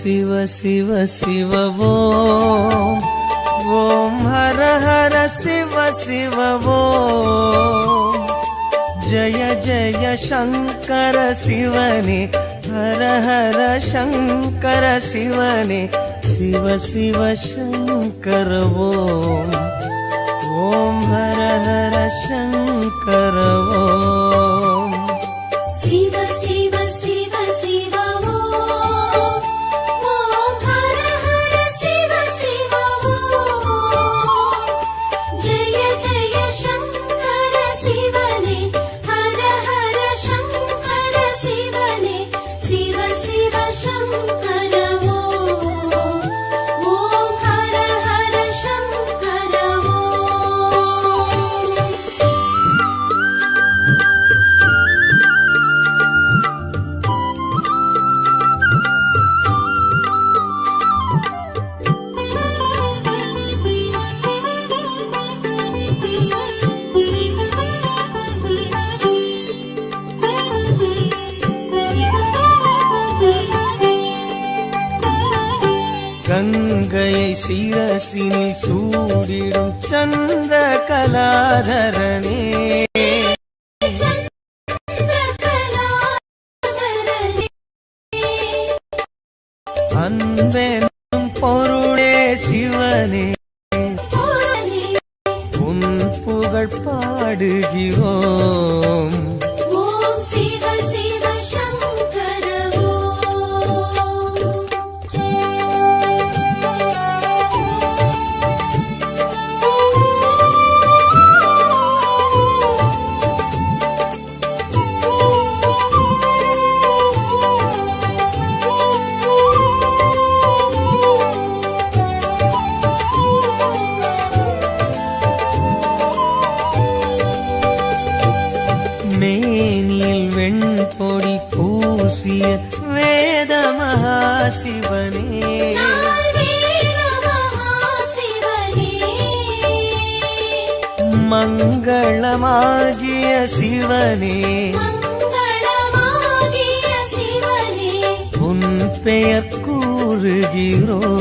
शिव शिव शिव ओम ओम हर हर शिव शिव ओम जय जय शंकर शिवने हर हर शंकर शिवने शिव शिव शंकर ओम ओम हर हर शंकर ओम शिव शिव शिव शिव ओम ओम हर हर शिव शिव ओम जय जय शंकर शिवने हर हर शंकर शिवने शिव शिव शंकर ओम ओम हर हर शंकर ओम கங்கையை சிரசினில் சூடிடும் சந்திர கலாதரனே அன்பெனும் பொருளே சிவனே உன் புகழ் பாடுகிறோம் ஓம் சிவ சிவ சங்கர மேனியில் வெண்பொடி பூசிய வேத மகாசிவனே மங்களமாகிய சிவனே உன் பெயர் கூறுகிறோம்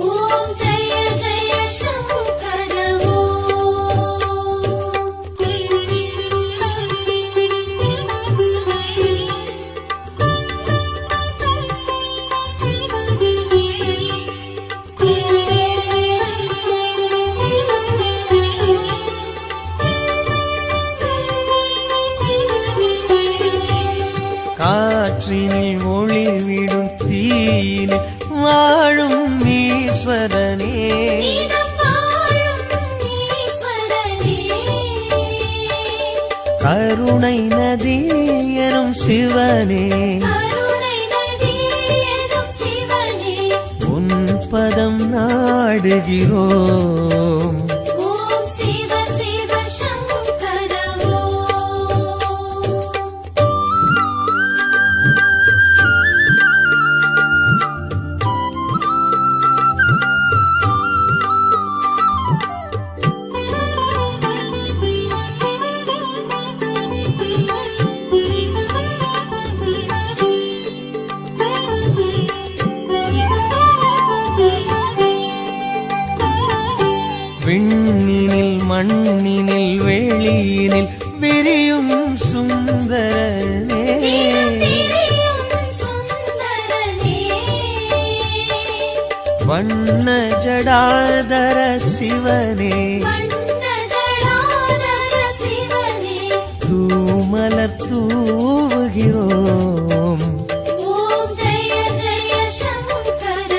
ஓம் ஜெய ஜெய சங்கர காற்றினில் ஒளிவிடும் தீயினில் வாழும் ஈஸ்வரனே கருணை நதி எனும் சிவனே உன் பதம் நாடுகிறோம் ஓம் சிவ சிவ சங்கர விண்ணினில் மண்ணினில் வெளியினில் விரியும் சுந்தரனே வண்ண ஜடாதர சிவனே தூமலர் தூவுகிறோம் ஓம் ஜெய ஜெய சங்கர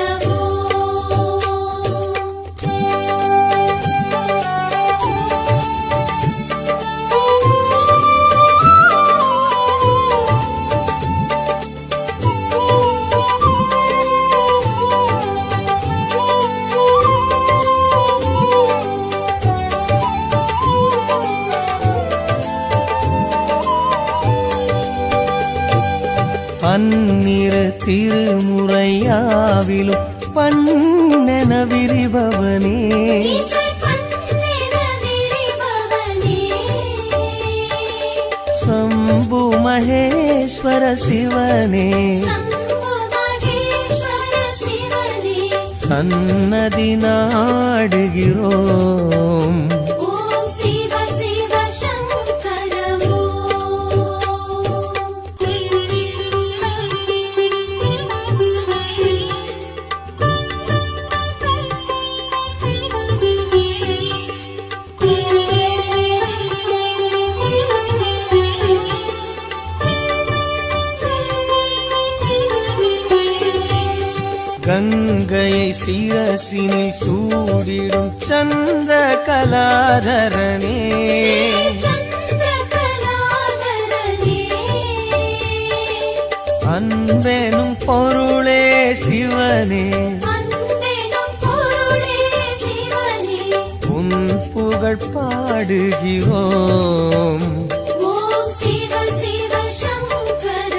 பன்னிரு திருமுறையாவிலும் பண்ணென விரிபவனே சம்பு மகேஸ்வர சிவனே சன்னதி நாடுகிறோம். ஓம் சிவ சிவ சங்கர கங்கையை சிரசினில் சூடிடும் சந்திர கலாதரனே, அன்பெனும் பொருளே சிவனே, உன் புகழ் பாடுகிறோம். ஓம் சிவ சிவ சங்கர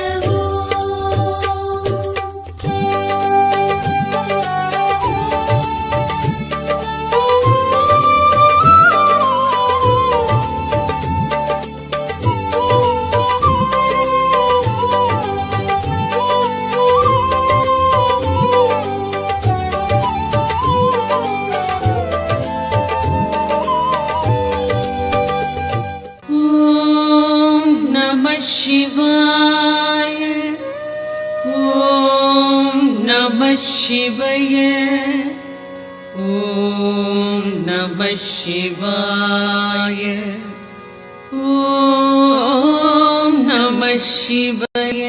शिवाय ॐ नमः शिवाय ॐ नमः शिवाय ॐ नमः शिवाय.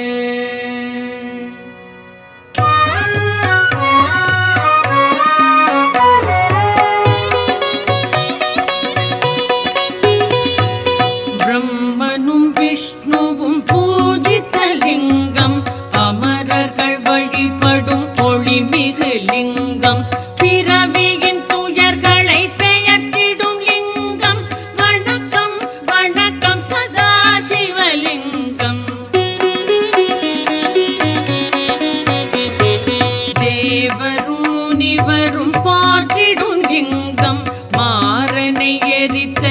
பிரம்மனும் விஷ்ணுவும் பூஜித்தலிங்கம், அமரர்கள் வழிபடும் ஒளிமிகு லிங்கம், பிறவியின் துயர்களை பெயர்த்திடும் லிங்கம். வணக்கம் வணக்கம் சதா சிவலிங்கம். தேவரும் முனிவரும் போற்றிடும் லிங்கம், மாறனை எரித்த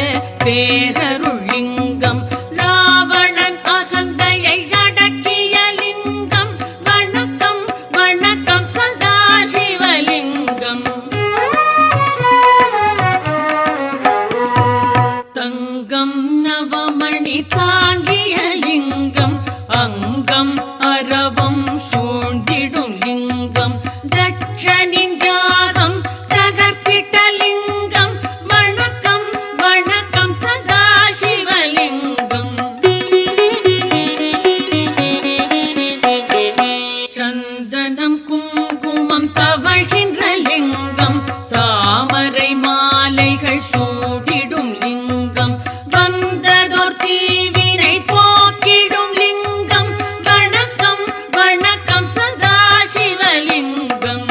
பேரருள் லிங்கம், ராவணன் அகந்தையை அடக்கிய லிங்கம். வணக்கம் வணக்கம் சதா சிவலிங்கம். தங்கம் நவமணி தாங்கிய லிங்கம், அங்கம் அரவம் சூழ்ந்திடும் லிங்கம், தட்சனின் யாகம் தகர்த்திட்ட லிங்கம். வணக்கம் வணக்கம் சதா சிவலிங்கம். சந்தனம் குங்குமம் தவழ்கின்ற லிங்கம், தாமரை மாலைகள் சூடிடும் லிங்கம், வந்ததோர் தீவினை போக்கிடும் லிங்கம். வணக்கம் வணக்கம் சதா சிவலிங்கம்.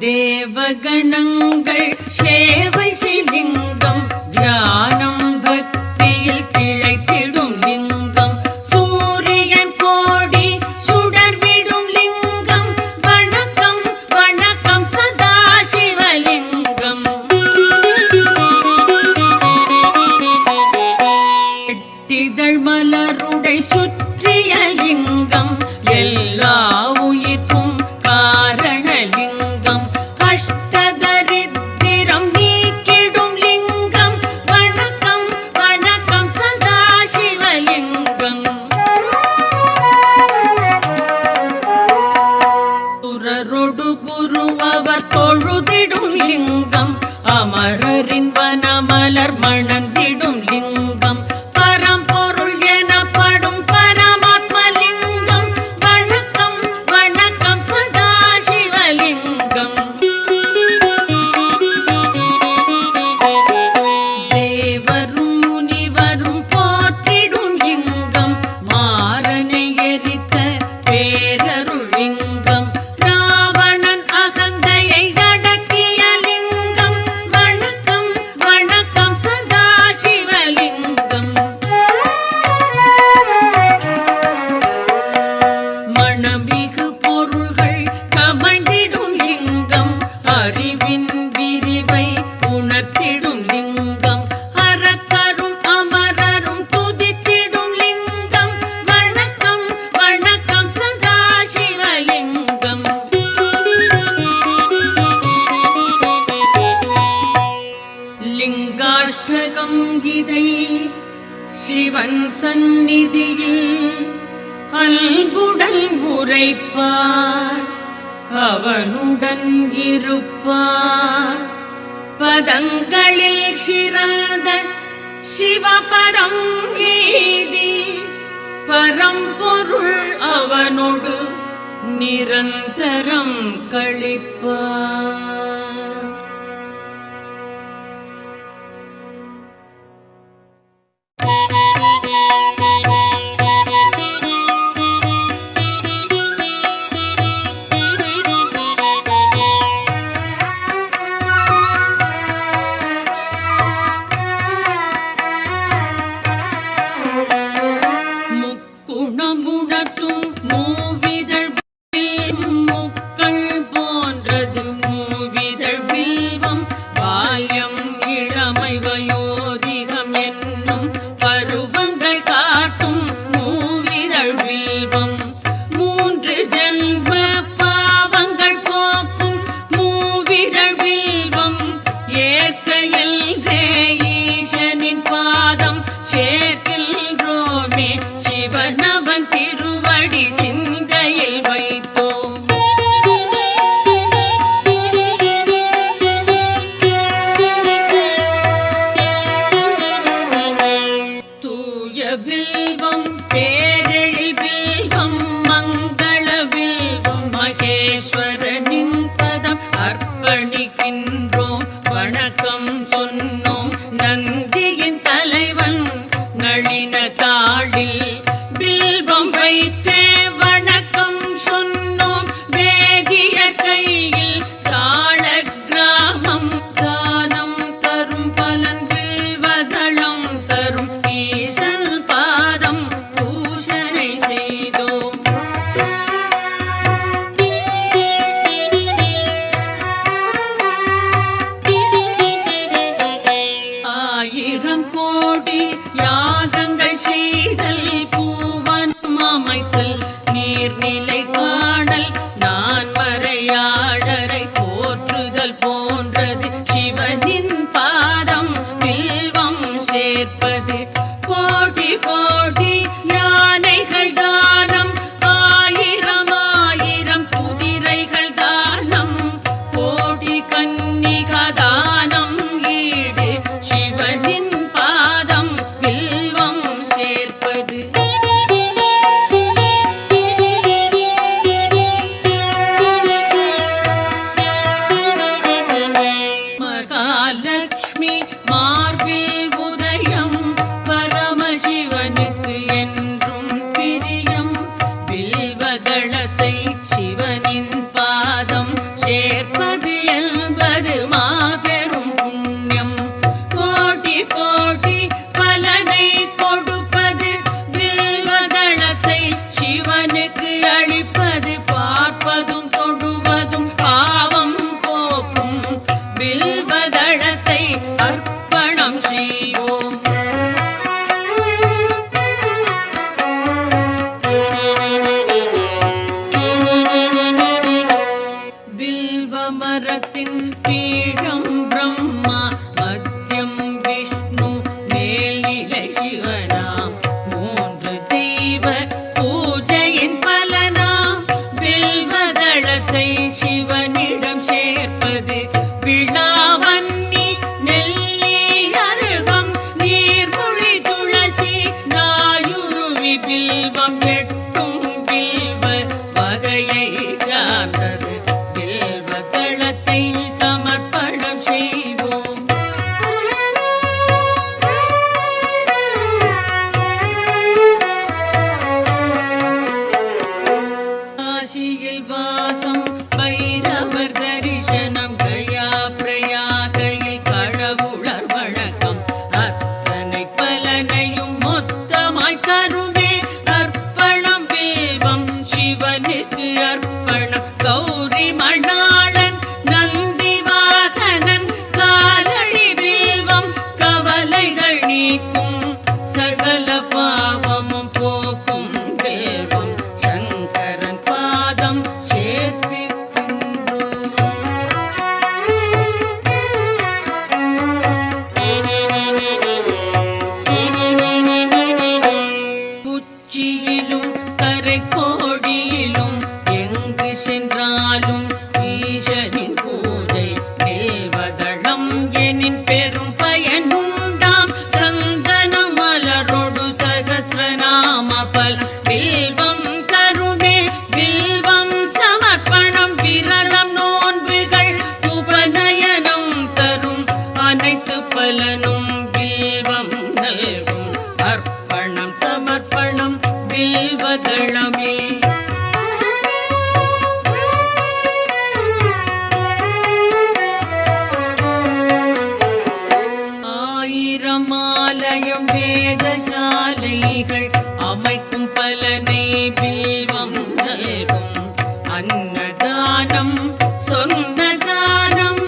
தேவகணங்கள் சேவை சிலிங்கம், தியானம் பக்தியில் திளைத்திடும் லிங்கம், சூரியன் கோடி சுடர்விடும் லிங்கம். வணக்கம் வணக்கம் சதா சிவலிங்கம். எட்டிதழ் மலருடை சுற்றிய லிங்கம், எல்லா உயிர்க்கும் காரணலிங்கம், அஷ்டதரித்திரம் நீக்கிடும் லிங்கம். வணக்கம் வணக்கம் சதா சிவலிங்கம். சுரரொடு குரு அவர் தொழுதிடும் லிங்கம், அமரரின் வனமலர் மணந்திடும் லிங்கம், பரம்பொருள் எனப்படும் பரமாத்மலிங்கம். வணக்கம் வணக்கம் சதா சிவலிங்கம். தேவரும் முனிவரும் போற்றிடும் லிங்கம், மாறனை எரித்த பேரருள் லிங்கம், ராவணன் அகந்தையை அடக்கிய லிங்கம். வணக்கம் உலகம் இதை சிவன் சந்நிதியில் அன்புடன் உரைப்பார், அவனுடன் இருப்பார். பதங்களில் சிறந்த சிவபரம் ஏதி பரம்பொருள் அவனோடு நிரந்தரம் கழிப்பார். சிவனிடம் சேர்ப்பது விழாவன்னி நெல்லி அருகம் பலனும் வில்வம் நல்கும் அர்ப்பணம் சமர்ப்பணம் வில்வதளமே. ஆயிரமாலயம் வேதசாலைகள் அமைக்கும் பலனை வில்வம் நல்கும் அன்னதானம் சொந்த தானம்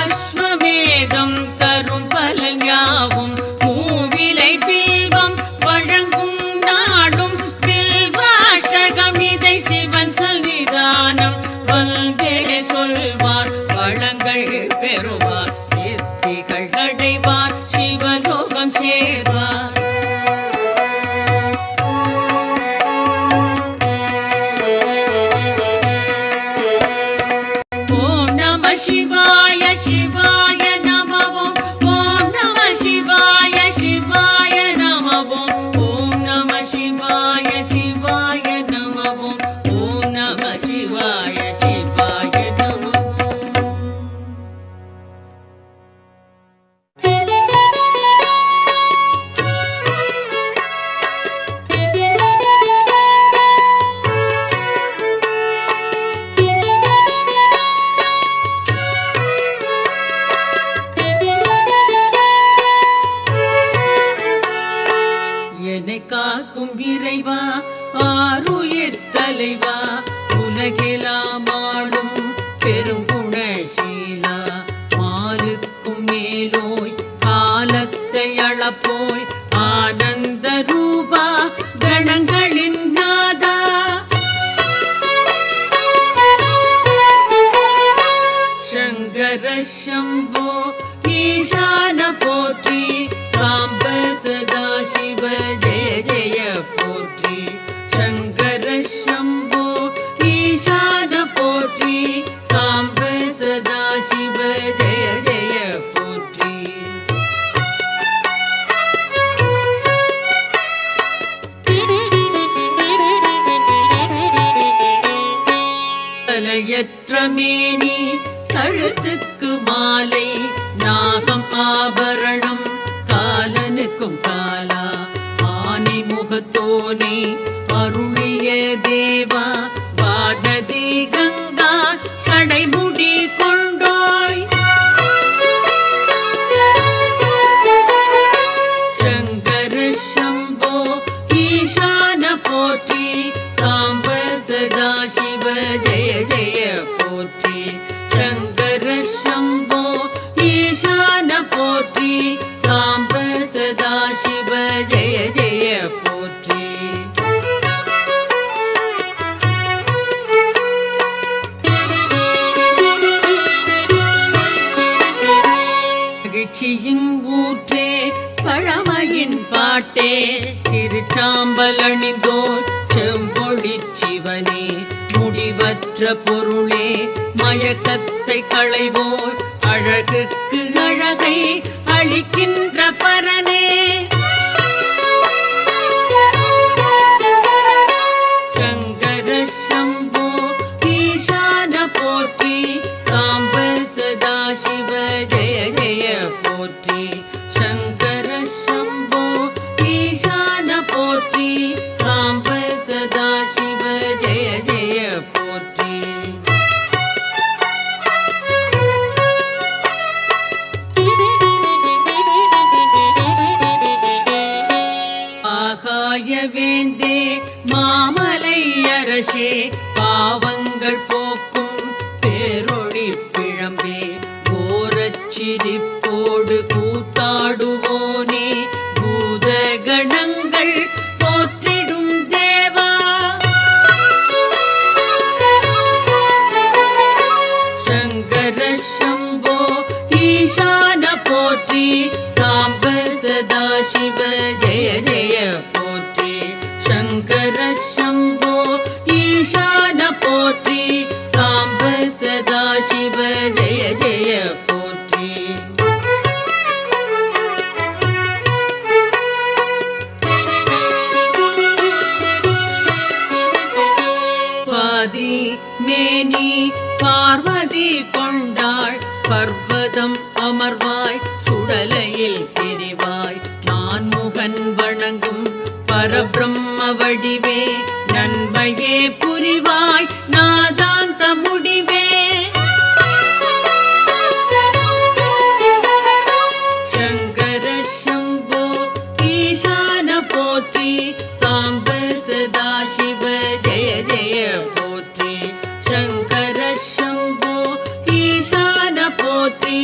அஸ்வமேதம் தரும் பலன் யாவும் மூவிலை வில்வம் வழங்கும் நாடும் வில்வாஷ்டகம் இதை சிவன் சன்னிதானம் வந்தே சொல்வார் வளங்கள் பெறுவார் சித்திகள் அடைவார் சிவலோகம் சேர்வார். ஓம் நம சிவாய சிவாய நமவோம் ஓம் நம சிவாய சிவாய நமவோம் ஓம் நம சிவாய சிவாய நமவோம் ஓம் நம சிவாய சிவாய நமவோம். என்னை காக்கும் இறைவா ஆருயிர் தலைவா உலகெல்லாம் ஆளும் பெருங்குணசீலா மாலுக்கும் மேலோய் காலத்தை அளப்போய் ஆனந்த ரூபா கணங்களின் நாதா சங்கர சம்போ ஈசான போற்றி சாம்ப சதா சிவ ஜெய ஜெய போற்றி சங்கர சம்போ ஈசான போற்றி சாம்ப சதா சிவ ஜெய ஜெய போற்றி. தலையற்ற மேனி கழுத்துக்கு மாலை நாகம் ஆபரணம் காலனுக்கும் காலா ஆனை முகத்தோனே அருளிய தேவா வானதி கங்கா சடைமுடி கொண்டோய் சங்கர சம்போ ஈசான போற்றி சாம்ப சதா சிவ ஜெய ஜெய போற்றி சங்கர சம்போ ஈசான போற்றி சாம்ப சதா சிவ ஜெய ஜெய போற்றி. மகிழ்ச்சியின் ஊற்றே பழமையின் பாட்டே திருச்சாம்பல் அணிந்தோர் செம்பொழி சிவனே முடிவற்ற பொருளே மயக்கத்தை களைவோர் அழகுக்கு அழகை அளிக்கின்ற பரனே சங்கர சம்போ ஈசான போற்றி சாம்ப சதா சிவ ஜெய ஜெய போற்றி சங்கர சம்போ ஈசான போற்றி சாம்ப சதா சிவ ஜெய ஜெய போற்றி. ஆகாய வேந்தே மாமலை அரசே பாவங்கள் போக்கும் பேரொளி பிழம்பே கோரச்சிரிப்போடு கூத்தாடுவோனே பூத கணங்கள் போற்றிடும் தேவா சங்கர சம்போ ஈசான போற்றி சாம்ப சதா சிவ ஜெய ஜெய போற்றி சங்கர சம்போ ஈசான போற்றி சாம்ப சதா சிவ ஜெய ஜெய போற்றி. பாதி மேனி பார்வதி கொண்டாள் பர்வதம் அமர்வாய் சுட சுடலையில் பிரிவாய் நான்முகன் வணங்கும் பரபிரம்ம வடிவே நன்மையே புரிவாய் நாதாந்த முடிவே சங்கர சம்போ ஈசான போற்றி சாம்ப சதாசிவ ஜெய ஜெய போற்றி சங்கர சம்போ ஈசான போற்றி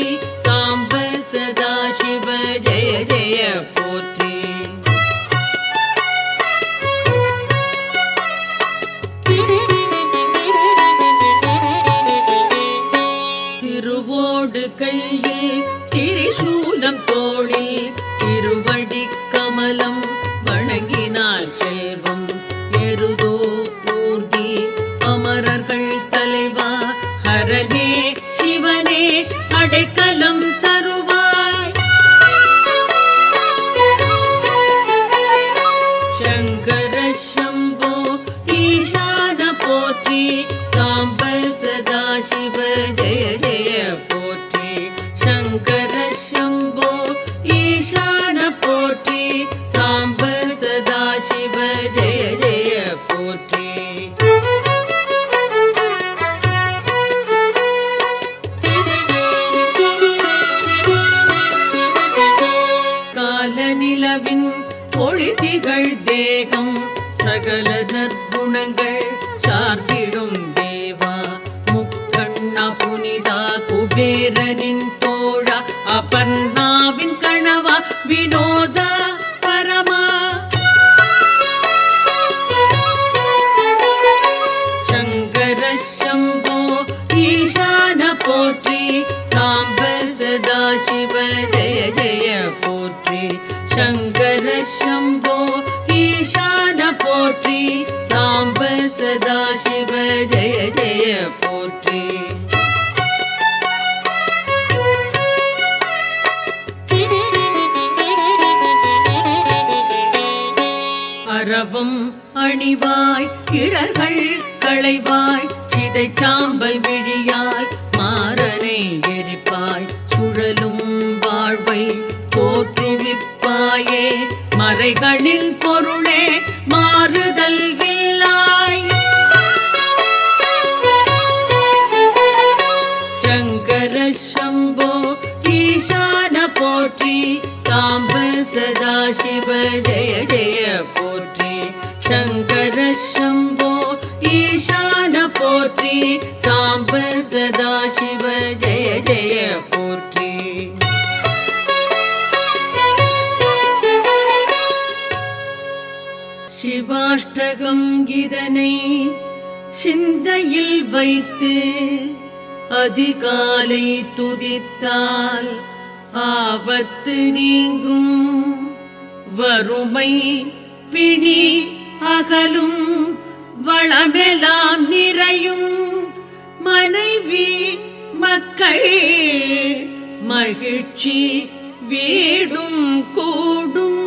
சாம்ப சதாசிவ ஜெய ஜெய போற்றி திருவோடு கையில் திரிசூலம் தோளில் திருவடி கமலம் வணங்கினார் செல்வம் எருதோ பூர்த்தி அமரர்கள் தலைவா ஹரனே சிவனே அடைக்கலம் தருவாய் சங்கர சம்போ ஈசான போற்றி சாம்ப சதாசிவ ஜெய ஜெய போற்றி சங்கர சம்போ ஈசான போற்றி சாம்ப சதாசிவ ஜெய ஜெய போற்றி காலநிலவின் ஒளிதிகள் தேகம் சகல நற்குணங்கள் சார்ந்திடும் தேவா முக்கண்ணா புனிதா குபேரனின் தோழா அபர்ணாவின் கணவா வினோதா பரமா சங்கர சம்போ ஈசான போற்றி சாம்ப சதாசிவ ஜெய ஜெய போற்றி சங்கர சம்போ ஈசான போற்றி சாம்ப சதாசிவ ஜெய ஜெய போற்றி அரவம் அணிவாய் இடர்கள் களைவாய் சிதை சாம்பல் விழியாய் மாறனை எரிப்பாய் சுழலும் வாழ்வை தோற்றுவிப்பாயே மறைகளின் பொருளே மாறுதல் இல்லாய் சங்கர சம்போ ஈசான போற்றி சாம்ப சதாசிவ ஜெய ஜெய போற்றி சங்கர சம்போ ஈசான போற்றி சாம்ப சதாசிவ ஜெய ஜெய போற்றி சிவாஷ்டகம் இதனை சிந்தையில் வைத்து அதிகாலை துதித்தால் ஆபத்து நீங்கும் வறுமை பிணி அகலும் வளமெல்லாம் நிறையும் மனைவி மக்கள் மகிழ்ச்சி வீடும் கூடும்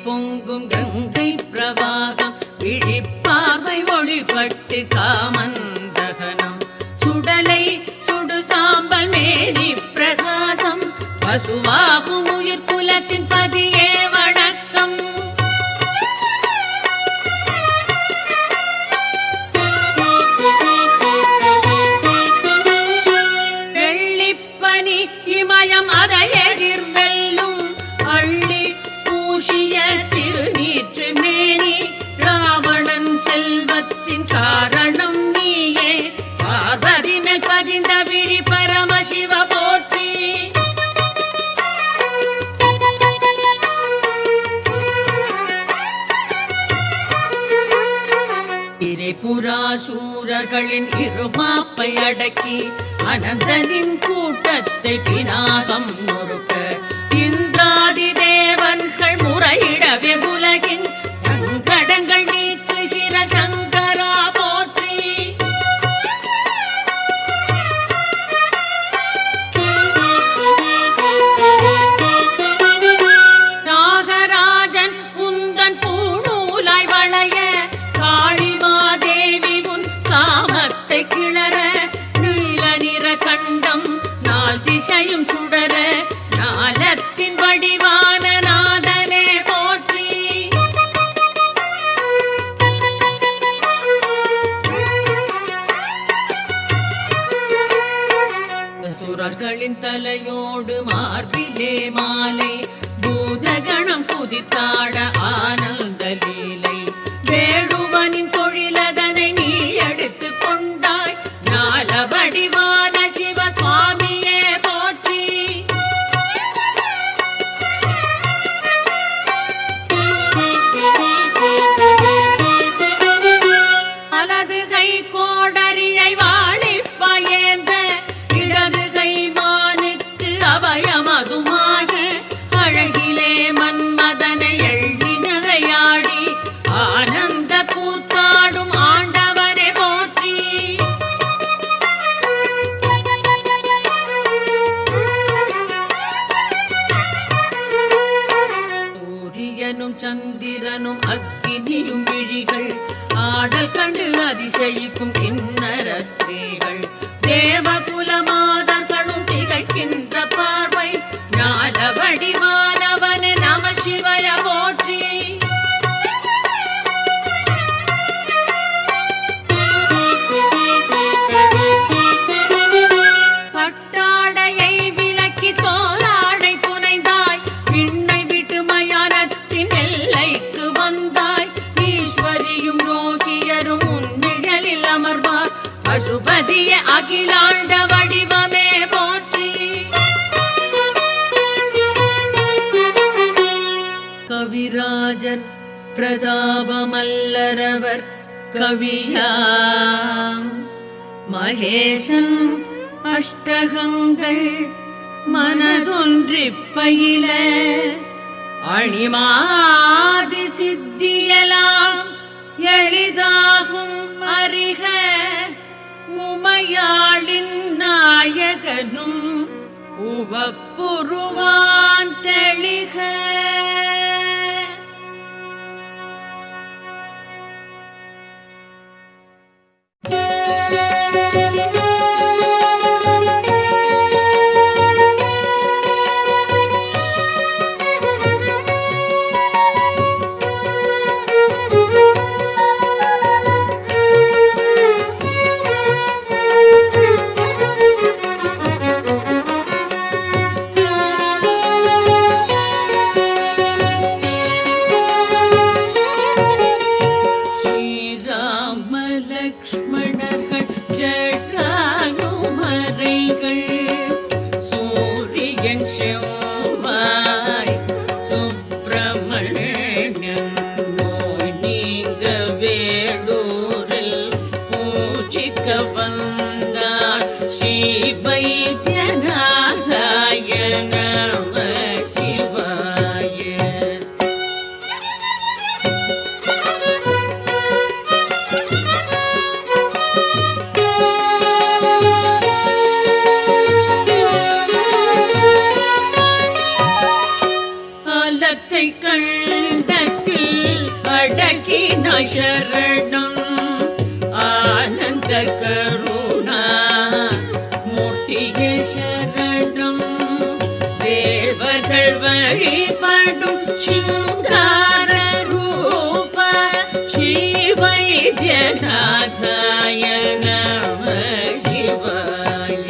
பொங்கும் கங்கை பிரவாகம் விழிப்பார்வை ஒளிபட்டு காமந்தகனம் சுடலை சுடு சாம்பல் மேனி பிரகாசம் பசுவாகும் உயிர் குலத்தின் பதியே வணக்கம் வெள்ளிப்பனி இமயம் அதை எதிர்வெல்லும் அள்ளி பூஷிய திருநீற்று மேனி ராவணன் செல்வத்தின் காரணம் நீயே பார்வதி மேல் பதிந்த விழி பரமசிவ போற்றி திரிபுராசூரர்களின் இருமாப்பை அடக்கி அனந்தனின் கூட்டத்தை பினாகம் நொறுக்க இந்திராதி தேவன்கள் முறையிட முலையோடு மார்பிலே மாலை பூதகணம் குதித்தாட ஆனந்த லீலை வேடுவனின் தொழிலதனை நீ எடுத்து கொண்டாய் ஞான வடிவான சிவசுவாமியே போற்றி அலது கை கோடரியை வாழிப்பயேந்த இடது கை மானுக்கு அபயமதுமாக அழகிலே மன்மதனை எள்ளி நகையாடி ஆனந்த கூத்தாடும் ஆண்டவனை போற்றி சூரியனும் சந்திரனும் அக்கினியும் விழிகள் ஆடல் கண்டு அதிசயிக்கும் கிண்ணற ஸ்திரீகள் தேவகுல மாதர்களும் திகைக்கின்ற பார்வை ஞான வடிவானவனே நம சிவய போற்றி பட்டாடையை விலக்கி தோலாடை புனைந்தாய் விண்ணை விட்டு மயானத்தின் எல்லைக்கு வந்தாய் ஈஸ்வரியும் யோகியரும் உன்னிழலில் அமர்வார் பசுபதிய அகிலாண்ட வடிவமே போற்றி கவிராஜர் பிரதாபமல்லரவர் கவியா மகேசன் அஷ்டகங்கள் மனதொன்றிப் பயில அணிமாதி சித்தியலாம் எளிதாகும் அறிக உமையாளின் நாயகனும் உவப்புருவான் தெளிக லக்ஷ்மணர்கள் ஜட்டாயுமரைகள் சூரியன் செவ்வாய் சுப்பிரமணியன் நோய் நீங்க வேடூரில் பூஜிக்க வந்தார் ஸ்ரீவைத்தியநாதாய நம சிவாய கண்டத்தில் அடக்கின சரணம் ஆனந்த கருணா மூர்த்தியே சரணம் தேவர்கள் வழிபடும் சிங்கார ரூப ஸ்ரீ வைத்தியநாதாய நம சிவாய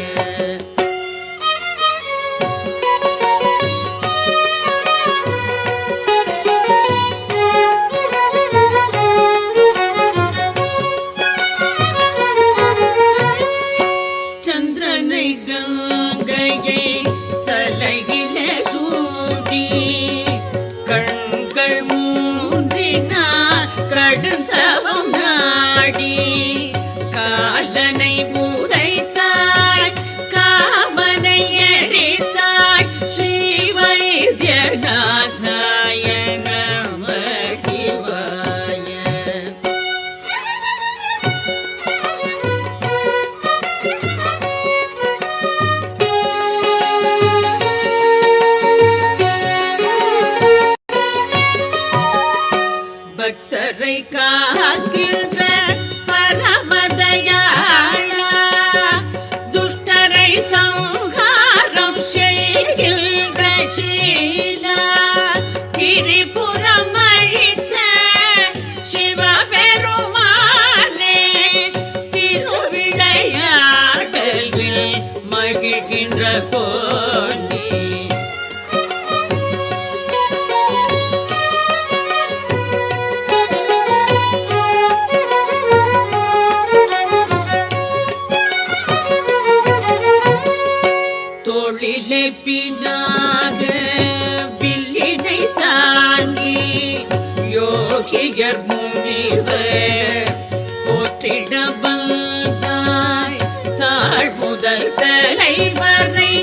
கங்கையை தலையில சூடி கண்கள் மூன்றினார் கடுந்தவம் நாடி காலனை உதைத்தாய் காமனை எரித்தாய் ஸ்ரீ வைத்தியநாதாய நம சிவாய பக்தரை காக்கின்ற பரமதயாளா துஷ்டரை சம்ஹாரம் செய்கின்ற சீலா திரிபுரம் அழித்த சிவபெருமானே திருவிளையாடலில் மகிழ்கின்ற கோவிலே யோகியர் முனிவர் போற்றிட வந்தாய் தாழ் முதல் தலைவரை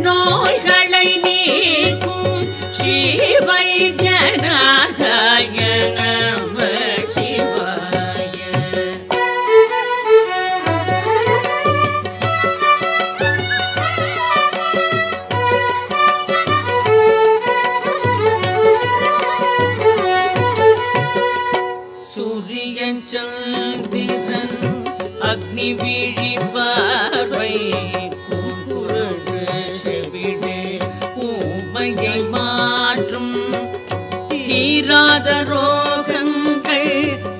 நோய்களை நீக்கும் ஸ்ரீவைத்தியநாதாய நம சிவாய. சூரியன் சந்திரன் அக்னி விழி பார்வை பூங்குருடு செவிடு ஊமையை மாற்றும் தீராத ரோகங்கள்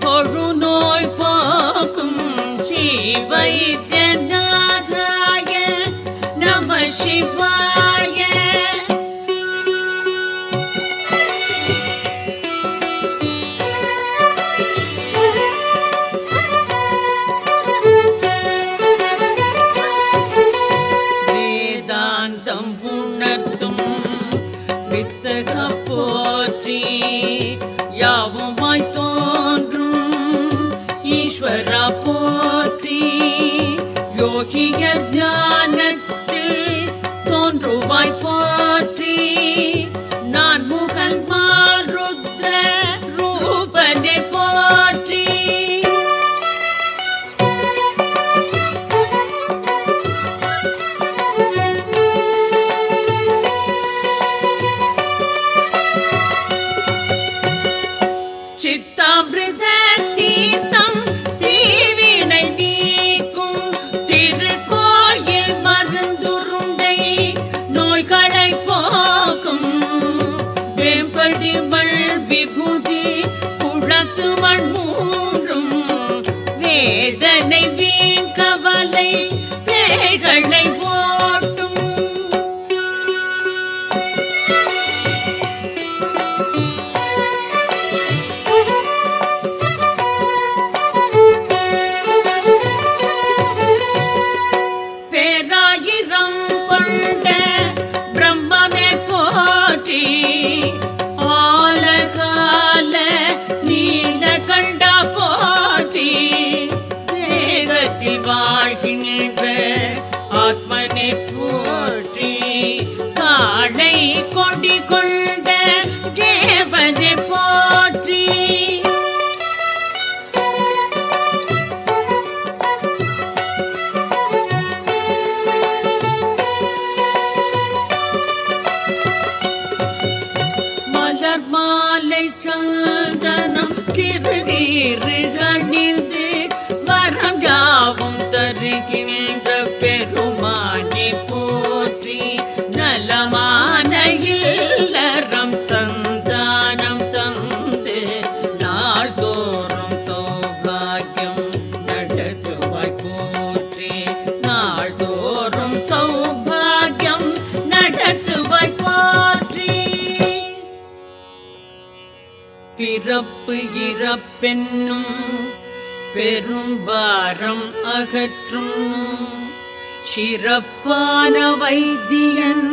தொழுநோய் போக்கும் ஸ்ரீவைத்தியநாதாய நம சிவாய. வேதாந்தம் உணர்த்தும் வித்தக போற்றி யாவுமாய் தோன்றும் ஈஸ்வரா போற்றி யோகியர் ஞானத்தில் தோன்றுவாய் போற்றி நான் முகன் மாருத்ர ரூபனை போற்றி. சித்தாமிருத தீர்த்தம் தீவினை நீக்கும் திருக்கோயில் மருந்துருண்டை நோய்களை போக்கும் வேம்படி மல் விபூதி குளத்து மண் மூன்றும் வேதனை வீண் கவலை பேய்களை ஓட்டும். பேராயிரம் கொண்ட பிரம்மமே போற்றி ஆலகால நீலகண்டா போற்றி தேகத்தில் வாழ்கின்ற ஆத்மனை போற்றி காளை கொடி கொண்ட தேவனை போற்றி. மலர் மாலை சந்தனம் திருநீறு அணிந்து வரம் யாவும் தருகின்ற பெருமானை போற்றி நலமான இல்லறம் சந்தானம் தந்து நாள்தோறும் சௌபாகியம் நடத்துவாய் போற்றி நாள்தோறும் சௌபாகியம் நடத்துவாய் போற்றி. பிறப்பு இறப்பென்னும் பெரும்பாரம் அகற்றும் சிறப்பான வைத்தியன்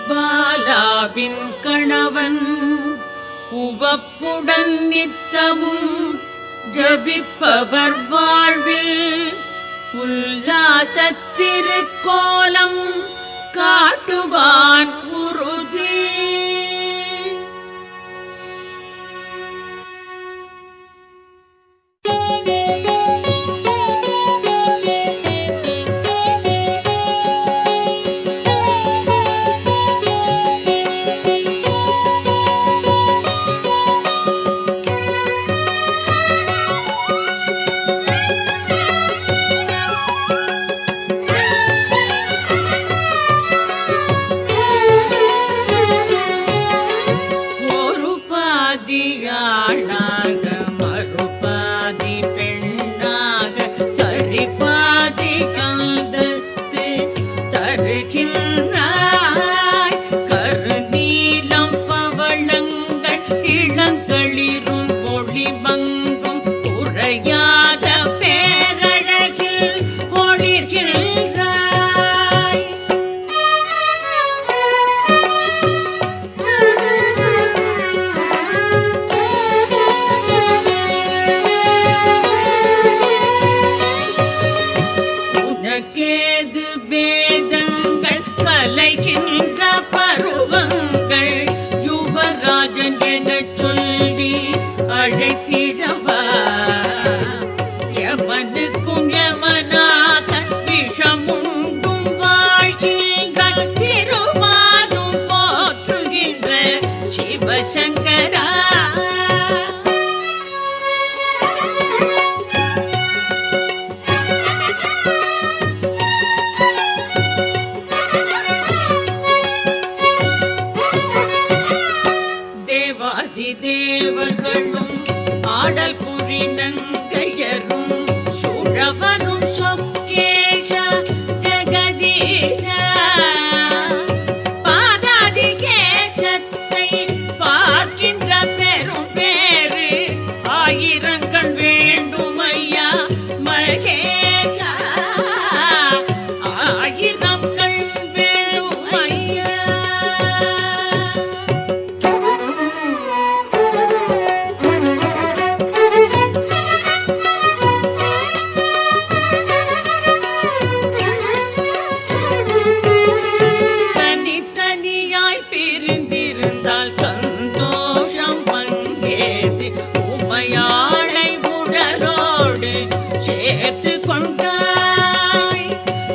பாலாவின் கணவன் உவப்புடன் நித்தமும் ஜபிப்பவர் வாழ்வில் உல்லாசத்திருக்கோலம் காட்டுவான் உறுதி. தேவர்களும் ஆடல் புரிநங்கையரும் சுழவரும் சொக்கேஷ ஜெகதீஷ பாதாதி கேசத்தை பார்க்கின்ற பெரும் பேரு ஆயிரங்கள் வேண்டும் ஐயா மகேஷா ஆயிரம் கண் வேணும் ஐயா. தனித்தனியாய் பிரிந்திருந்தால் சந்தோஷம் பங்கேது உமையாளை உடலோடு சேர்த்து கொண்டாய்.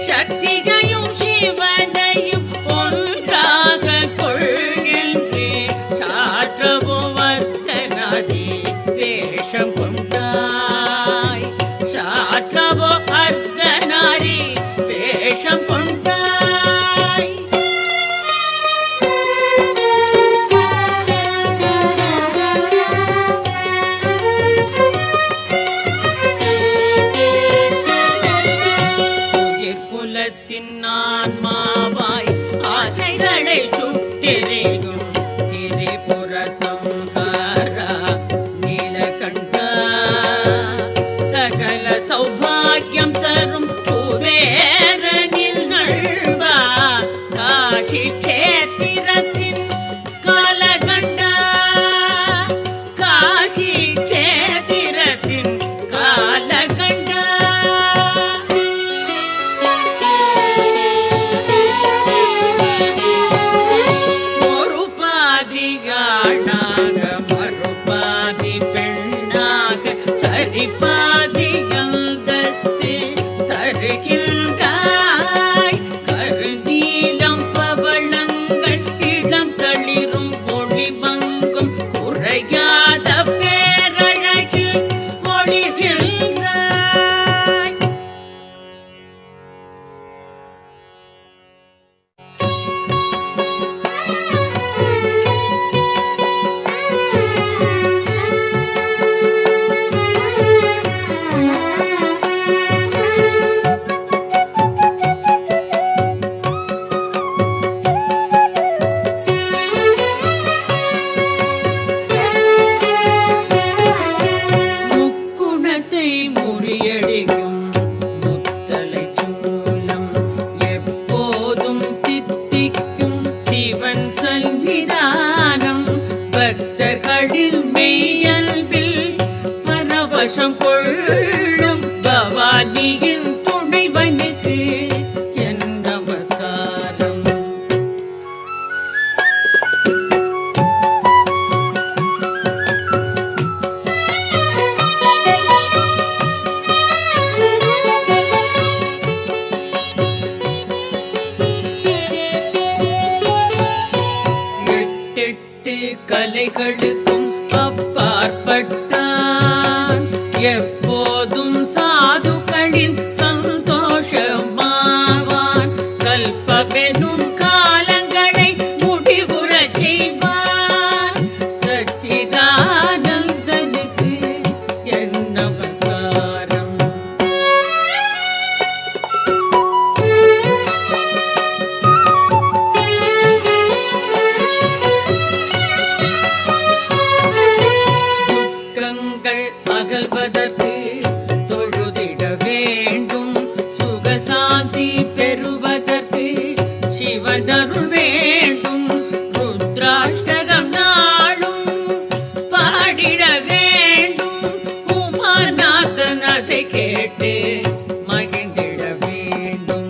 சக்தியையும் சிவனையும் ஒன்றாக கொள்கின்றே சாற்றவோ வர்த்தனாதி வேஷம் கொண்டாய். சாற்றவோ அர்த்தனாரி வேஷம் கொண்டாய். குலத்தின் ஆன்மாவாய் ஆசைகளை சுட்டெறியும் திரிபுர சம்ஹாரா நீலகண்டா சகல சௌபாகியம் தரும் குபேரனில் நல்வா காஷி கேத்திரத்தின் காலகண்டா காஷி கேத்திரத்தின் காலகண்டா. ஒரு பாதியானாக மறுபாதி பெண்ணாக சரிபாதி அந்தஸ்து தருகின்றாய். கருநீலம் பவளங்கள் இளம் தளிரும் ஒளிமங்கும் குறையாத பேரழகில் ஒளிகின்றாய். முக்குணத்தை முறியடிக்கும் முத்தலை சூலம் எப்போதும் தித்திக்கும் சிவன் சன்னிதானம். பக்தர்களின் மெய்யல்பில் பரவசம் கொள்ளும் பவானியின் துணைவனுக்கு என் நமஸ்காரம். எட்டெட்டு கலைகளுக்கும் அப்பாற்பட்டான் எப்போதும் சாதுக்களின் சந்தோஷமாவான். கல்பமெனும் காலங்களை முடிவுறச் செய்வான். சச்சிதானந்தனுக்கு என் நமஸ்காரம். துக்கங்கள் அகல்வதற்கு தொழுதிட வேண்டும். சுகசாந்தி பெறுவதற்கு சிவனருள் வேண்டும். ருத்ராஷ்டகம் நாளும் பாடிட வேண்டும். உமாநாதன் அதை கேட்டு மகிழ்ந்திட வேண்டும்.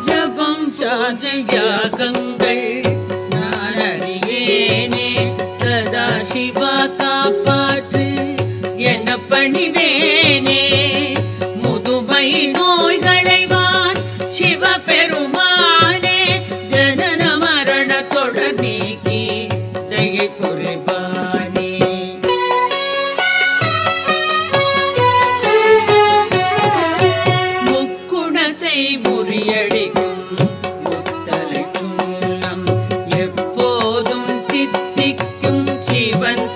ஜபம் சாத யாகங்கள் நான் அறியேனே. சதா சிவா காப்பாற்று என பணிவேனே.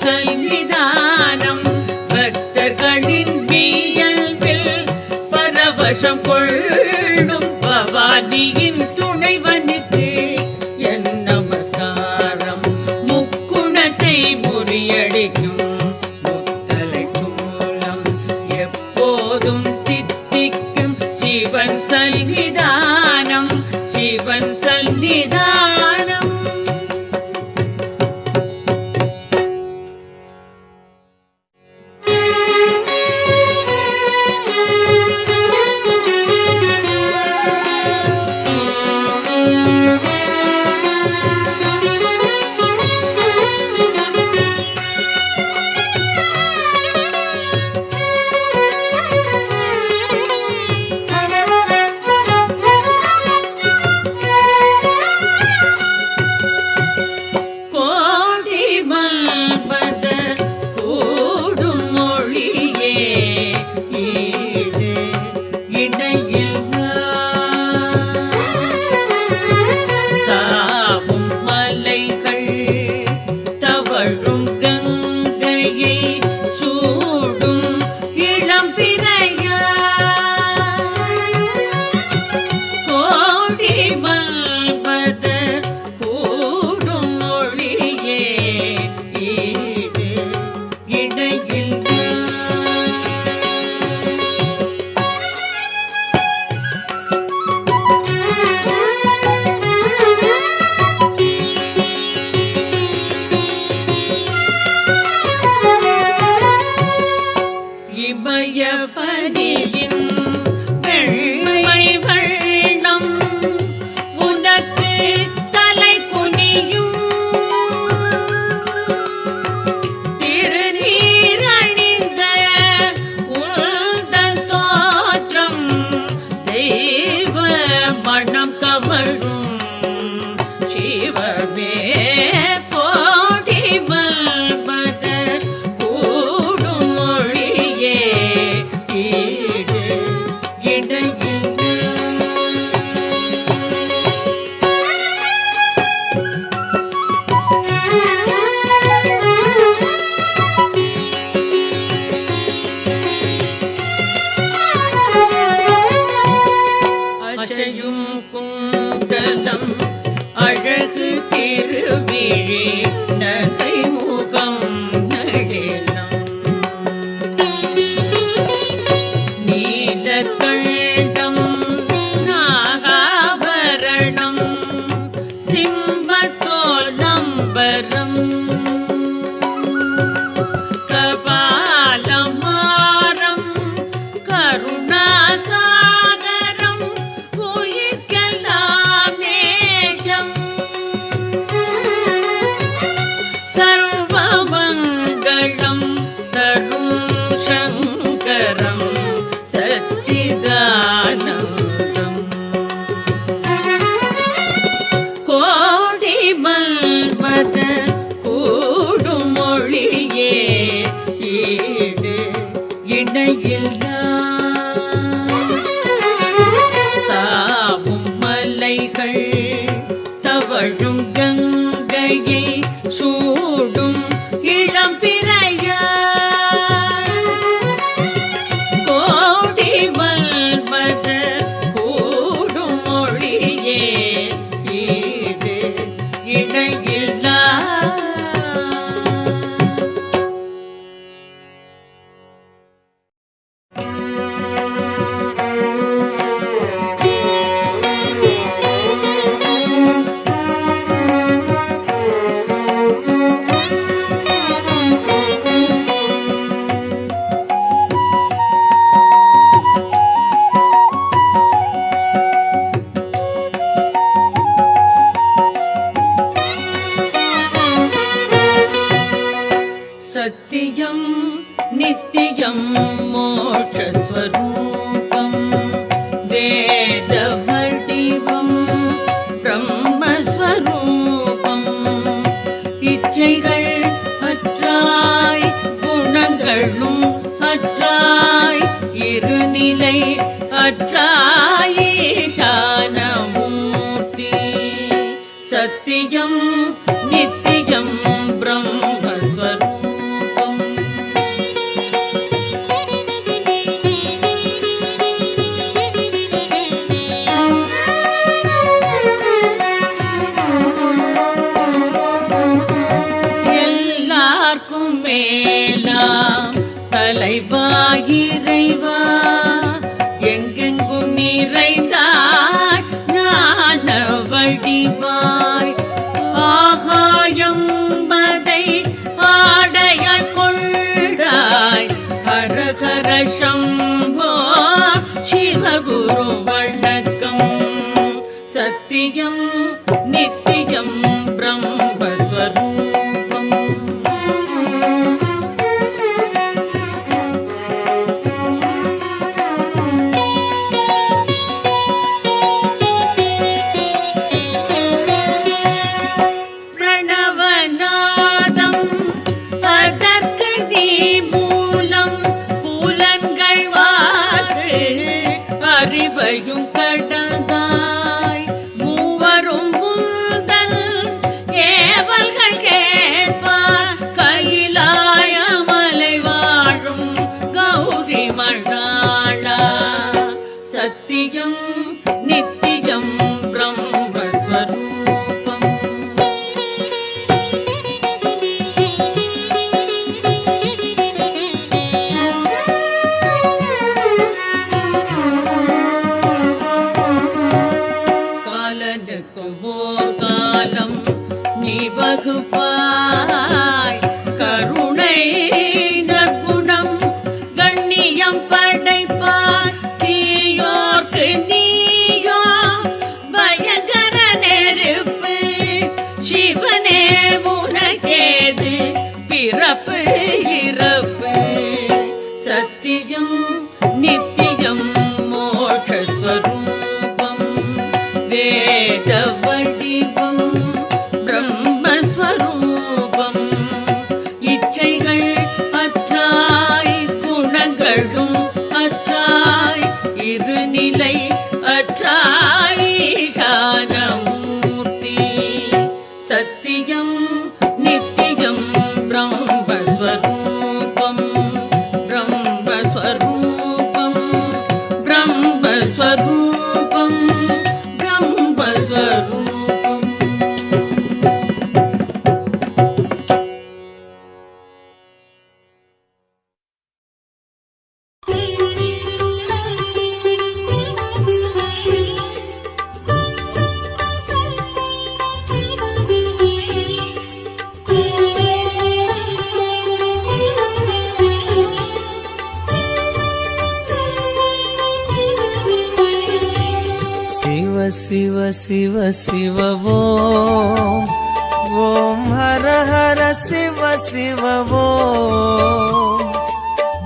சந்நிதானம் பக்தர்களின் மெய்யல்பில் பரவசம் கொள்ளும் பவானியின் துணைவனுக்கு என் நமஸ்காரம். முக்குணத்தை முறியடிக்கும் முத்தலை சூலம் எப்போதும் தித்திக்கும் சிவன் சந்நிதானம், சிவன் சந்நிதானம். இமயபதியின் வெண்மை வண்ணம் உனக்கு தலை குனியும் திருநீரணிந்த உந்தன் தோற்றம் தெய்வ மனம் கமழும் சிவமே. கோடி மல்மதர் கூடும் மொழியே ஈடு இடையில்லை. அசையும் குண்டலம் அழகு திருவிழி நகை முகம் நளினம் நீலகண்டம் நாகாபரணம் சிம்மத்தோல் நம்பரம் கபாலமாரம் கருணாசாகரம் உயிர்க்கெல்லாம் நேசம் சர்வமங்களம் தரும் சங்கரம் சச்சிதானந்தம். கோடி மல்மத கூடும் மொழியே ஈடு இடையில்லா. தாவும் மலைகள் தவழும் கங்கையை சூடும் இளம் பிறையார் கோடி மல்மத கூடும் மொழியே ஈடு இடையில்லா. சத்தியம் நித்தியம் மோட்சஸ்வரூபம் வேத வடிவம் பிரம்மஸ்வரூபம் இச்சைகள் அற்றாய் குணங்களும் அற்றாய் இருநிலை அற்றாய் ஈசானமூர்த்தி. சத்தியம் நித்தியம் பிரம்மஸ்வரூபம் எல்லார்க்கும் மேலாம் தலைவா இறைவா எங்கெங்கும் நிறைந்தாய் ஞான வடிவாய் ஆகாயம் மதை ஆடையாய் கொள்ளாய் ஹரஹர சம்போ சிவகுரு வணக்கம் சத்தியம் நித்தியம் பிரம்மஸ்வரூபம் பிரணவநாதம் அதற்கு நீ மூலம் புலன்கள் வாரு அறிவையும் கடந்தாய் மூவரும் முந்தல் ஏவல்கள் கேட்பார் கையிலாயமலை வாழும் கௌரி மணாளா சத்தியம் நித்தியம் பிரம்மஸ்வரூபம் காலனுக்கு ஓர் காலம் நீ வகுப்பாய் கருணை நற்குணம் கண்ணியம் படைப்பாய் தீயோர்க்கு நீயோ பயங்கர நெருப்பு சிவனே உனக்கேது பிறப்பு இறப்பு சத்தியம் நித்தியம் மோட்சஸ்வரூபம் வேத வடிவம் பிரம்மஸ்வரூபம் இச்சைகள் அற்றாய் குணங்களும் அற்றாய் இருநிலை அற்றாய் ஈசானமூர்த்தி சத்தியம் நித்தியம் பிரம்மஸ்வரூபம் பிரம்மஸ்வரூபம் பிரம்மஸ்வரூபம் பிரம்மஸ்வரூபம் शिव शिव शिव ओम ओम हर हर शिव शिव ओम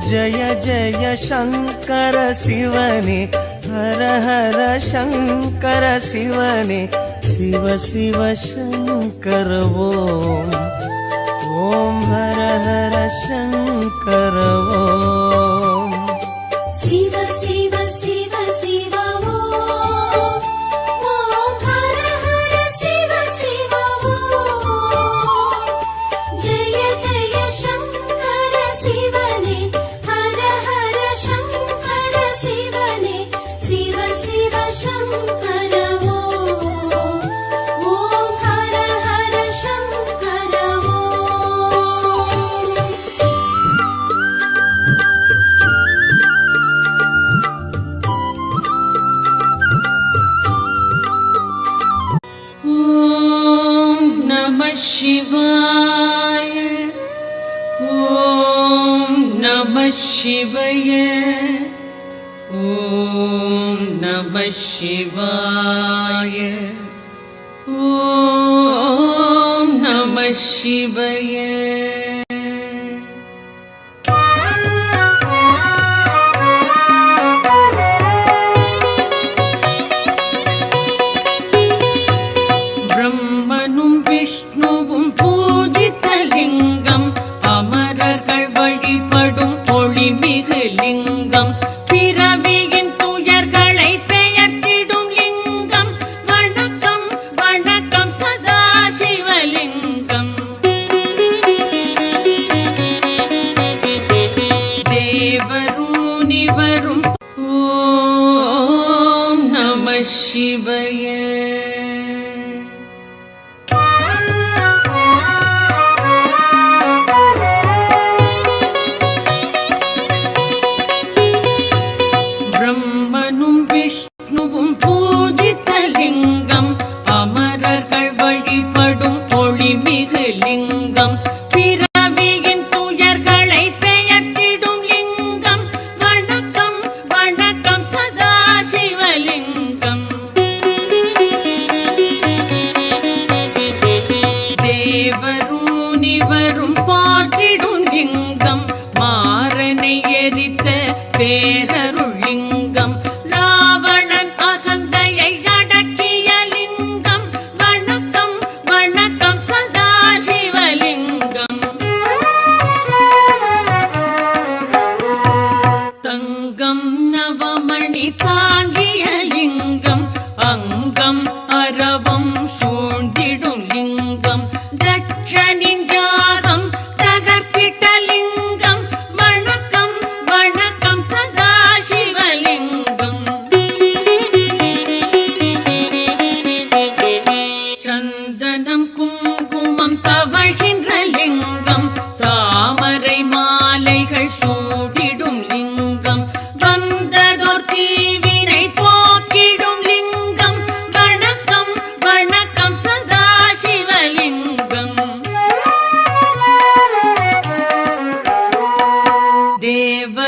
जय जय शंकर शिवने हर हर शंकर शिवने शिव शिव शंकर ओम ओम हर हर शंकर ओम शिव शिव शिव शिव ओम ओम हर हर शिव शिव ओम जय जय शंकर शिवने हर हर शंकर शिवने शिव शिव शंकर ओम ओम हर हर शंकर ओम ॐ नमः शिवाय ॐ नमः शिवाय ॐ नमः शिवाय ॐ नमः शिवाय பிரம்மனும் விஷ்ணுவும் பூஜித்த லிங்கம் அமரர்கள் வழிபடும் ஒளிமிகு லிங்கம் பிறவியின் துயர்களை பெயர்த்திடும் லிங்கம் வணக்கம் வணக்கம் சதா சிவலிங்கம் தேவரும் முனிவரும் ஓம் நம சிவாய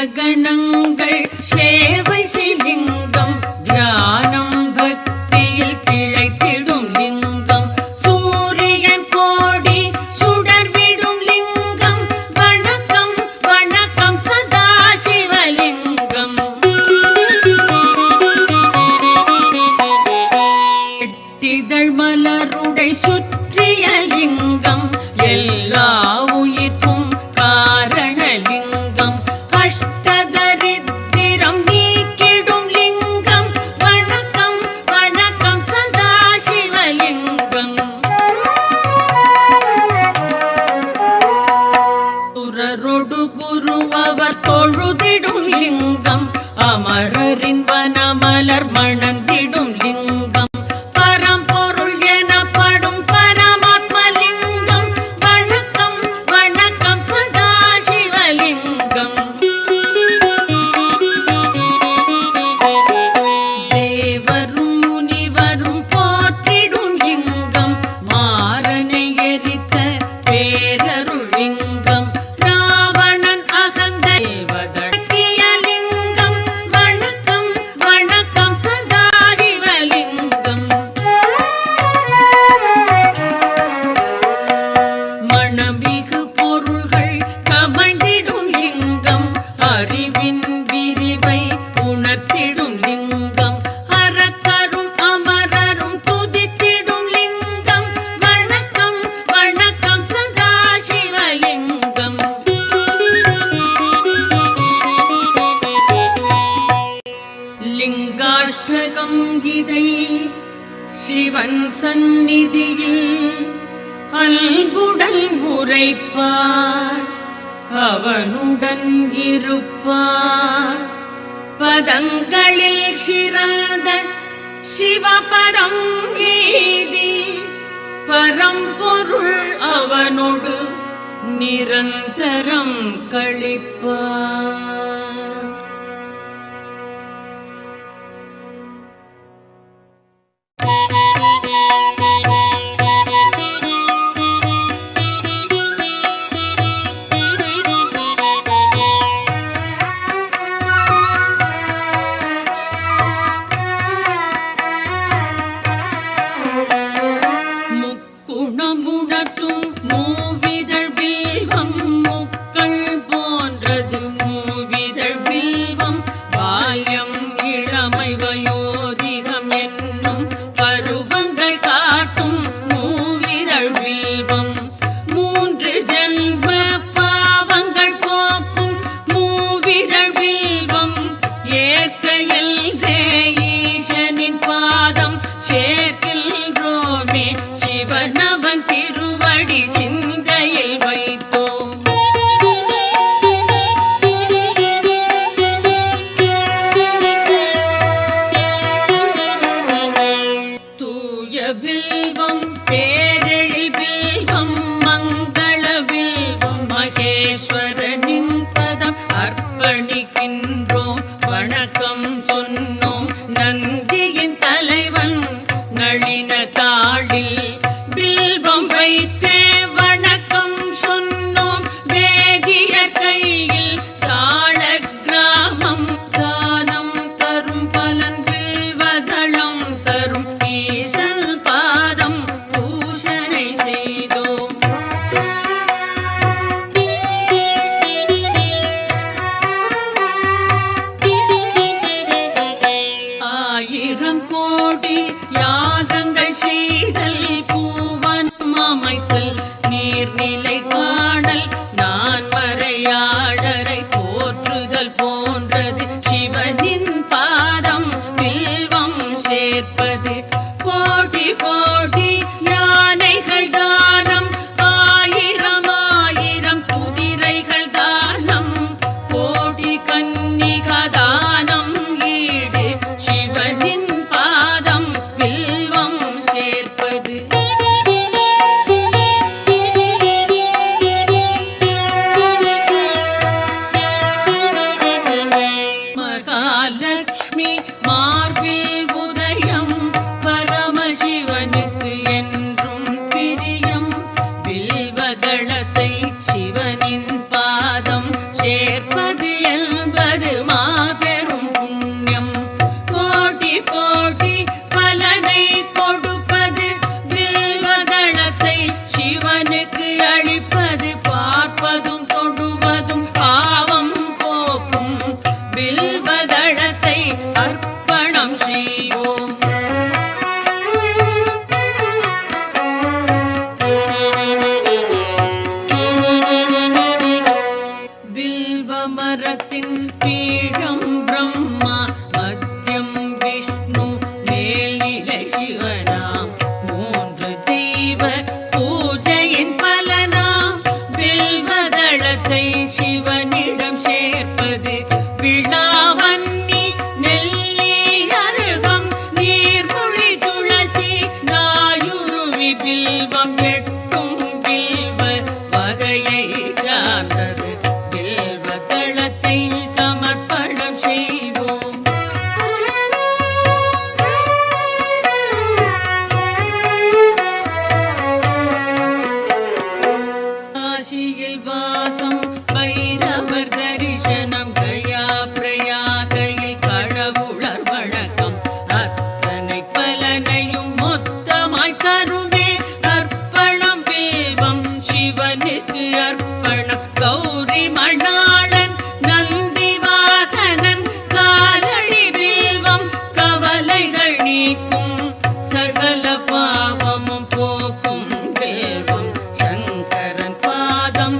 சிவகணங்கள் சேவை சிலிங்கம் தியானம் பக்தியில் திளைத்திடும் லிங்கம் சூரியன் கோடி சுடர்விடும் லிங்கம் வணக்கம் வணக்கம் சதா சிவலிங்கம் எட்டிதழ் மலருடை சுற்றிய லிங்கம் எல்லா உயிர்க்கும் காரணலிங்கம் அஷ்டதரித்திரம் நீக்கிடும் லிங்கம் வணக்கம் வணக்கம் சதா சிவலிங்கம் சுரரொடு குரு அவர் தொழுதிடும் லிங்கம் அமரரின் வனமலர் மணந்திடும் லிங்கம் பரம்பொருள் எனப்படும் பரமாத்மலிங்கம் வணக்கம் வணக்கம் சதா சிவலிங்கம் தேவரும் முனிவரும் போற்றிடும் லிங்கம் மாறனை எரித்த பேரருள் லிங்கம் ராவணன் அகந்த தேவதட்டிய லிங்கம் வணக்கம் வணக்கம் சதா சிவலிங்கம் மணமிகு பொருள்கள் கமழ்ந்திடும் லிங்கம் அறிவின் விரிவை உணர்த்திடும் லிங்கம் அரக்கரும் அமரரும் துதித்திடும் லிங்கம் வணக்கம் வணக்கம் சதா சிவலிங்கம் லிங்காஷ்டகம் இதை சிவன் சந்நிதியில் அன்புடன் உரைப்பார் அவனுடன் இருப்பார் பதங்களில் சிறந்த சிவபரம் ஏதி பரம்பொருள் அவனோடு நிரந்தரம் கழிப்பார் முக்குணமுணட்டும் மூவிதழ் பில்வம் முக்கள் போன்றது மூவிதழ் பில்வம் பால்யம் இளமை வயோதிகம் என்னும் பருவங்கள் காட்டும் மூவிதழ் பில்வம் மூன்று ஜென்ம பாவங்கள் போக்கும் மூவிதழ் பில்வம் ஏற்க எல்கே ஈசனின் பாதம் சேர்க்கின்றோமே சிவனவன் திருவடி சிந்தையில் வைத்தோம் தூய பில்வம் பேரெழில் பில்வம் மங்கள பில்வம் மகேஸ்வரனின் பதம் அர்ப்பணிக்கின்றோம் வணக்கம் சொன்னோம் நந்தியின் தலைவன் நளின தாளில் பில்வம் வைத்தே வணக்கம் சொன்னோம் வேதிய கையில் சாள கிராமம் தானம் தரும் பலன் பில்வதளம் தரும் ஈசன் பாதம் பூஷனை செய்தோம் ஆயிரம் கோடி யாகங்கள் செய்தல் பூவனம் அமைத்தல் நீர்நிலை காணல் நான் மறையாடரை போற்றுதல் போன்றது சிவனின் பாதம் பில்வம் சேர்ப்பது கோடி கோடி யானைகள் தானம் ஆயிரம் ஆயிரம் குதிரைகள் தானம் கோடி கன்னிகா தானம் ஈடு சிவனின் பாதம் பில்வம் சேர்ப்பது மகால உனக்கு வில்வதளத்தை சமர்ப்பணம் செய்வோம். காசியில் வாசம் பைரவர் தரிசனம் கயா பிரயாகையில் கடவுளர் வணக்கம் அத்தனை பலனையும் மொத்தமாய் தருமே அர்ப்பணம் வில்வம் சிவனுக்கு அர்ப்பணம் கௌரி மணாளன் நந்தி வாகனன் காலடி வில்வம் கவலைகள் நீக்கும் சகல பாவமும் போக்கும் வில்வம் சங்கரன் பாதம்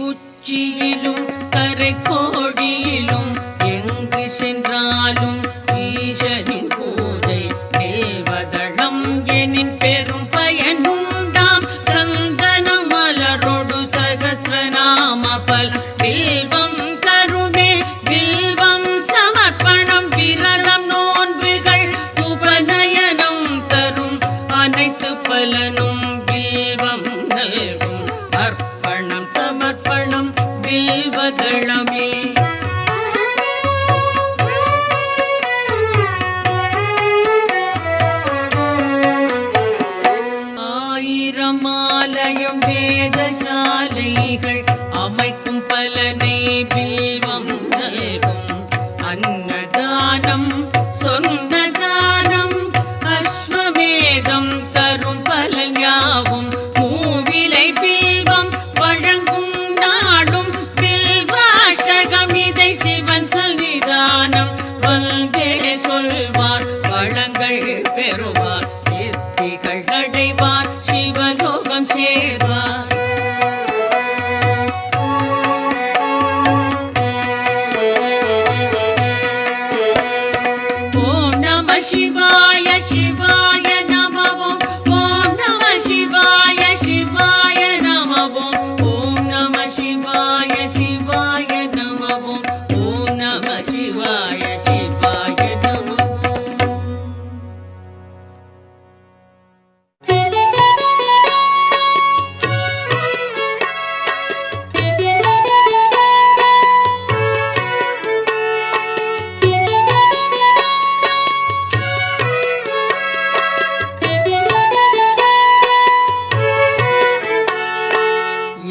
உச்சியிலும் கரை கோடியிலும் எங்கு சென்றாலும் ஈசனின் பூஜை வில்வதளம் எனின் பெரும் பயனுண்டாம் சந்தன மலரோடு சகஸ்ரநாம பல் வில்வம் தருமே வில்வம் சமர்ப்பணம் விரதம் நோன்புகள் உபநயனம் தரும் அனைத்து பலனும் வில்வம் நல்கும் அர்ப்பணம் சமர்ப்பணம் வில்வதளமே. ஆயிரம் ஆலயம் வேதசாலைகள் அமைக்கும் பலனை வில்வம் நல்கும் அன்னதானம் சொந்த தானம் அஸ்வமேதம் தரும் பலன் யாவும் மூவிலை வில்வம் வழங்கும் நாடும் வில்வாஷ்டகம் இதை சிவன் சன்னிதானம் வந்தே சொல்வார் வளங்கள் பெறுவார் சித்திகள் அடைவார் சிவலோகம் சேர்வார். ஓம் நம சிவாய சிவாய நமவோம் ஓம் நம சிவாய சிவாய நமவோம் ஓம் நம சிவாய சிவாய நமவோம் ஓம் நம சிவாய சிவாய நமவோம்.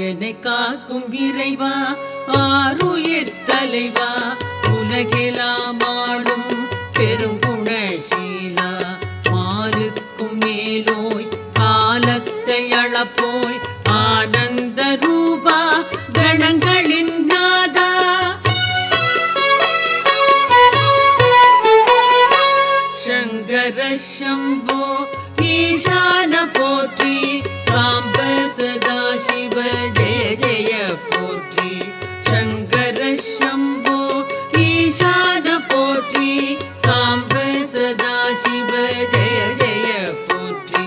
என்னை காக்கும் இறைவா ஆருயிர் தலைவா உலகெல்லாம் ஆளும் பெருங்குணசீலா மாலுக்கும் மேலோய் காலத்தை அளப்போய் ஆனந்த ரூபா கணங்களின் நாதா சங்கர சம்போ ஈசான போற்றி சாம்ப சதா சிவ ஜெய ஜெய போற்றி சங்கர சம்போ ஈசான போற்றி சாம்ப சதா சிவ ஜெய ஜெய போற்றி.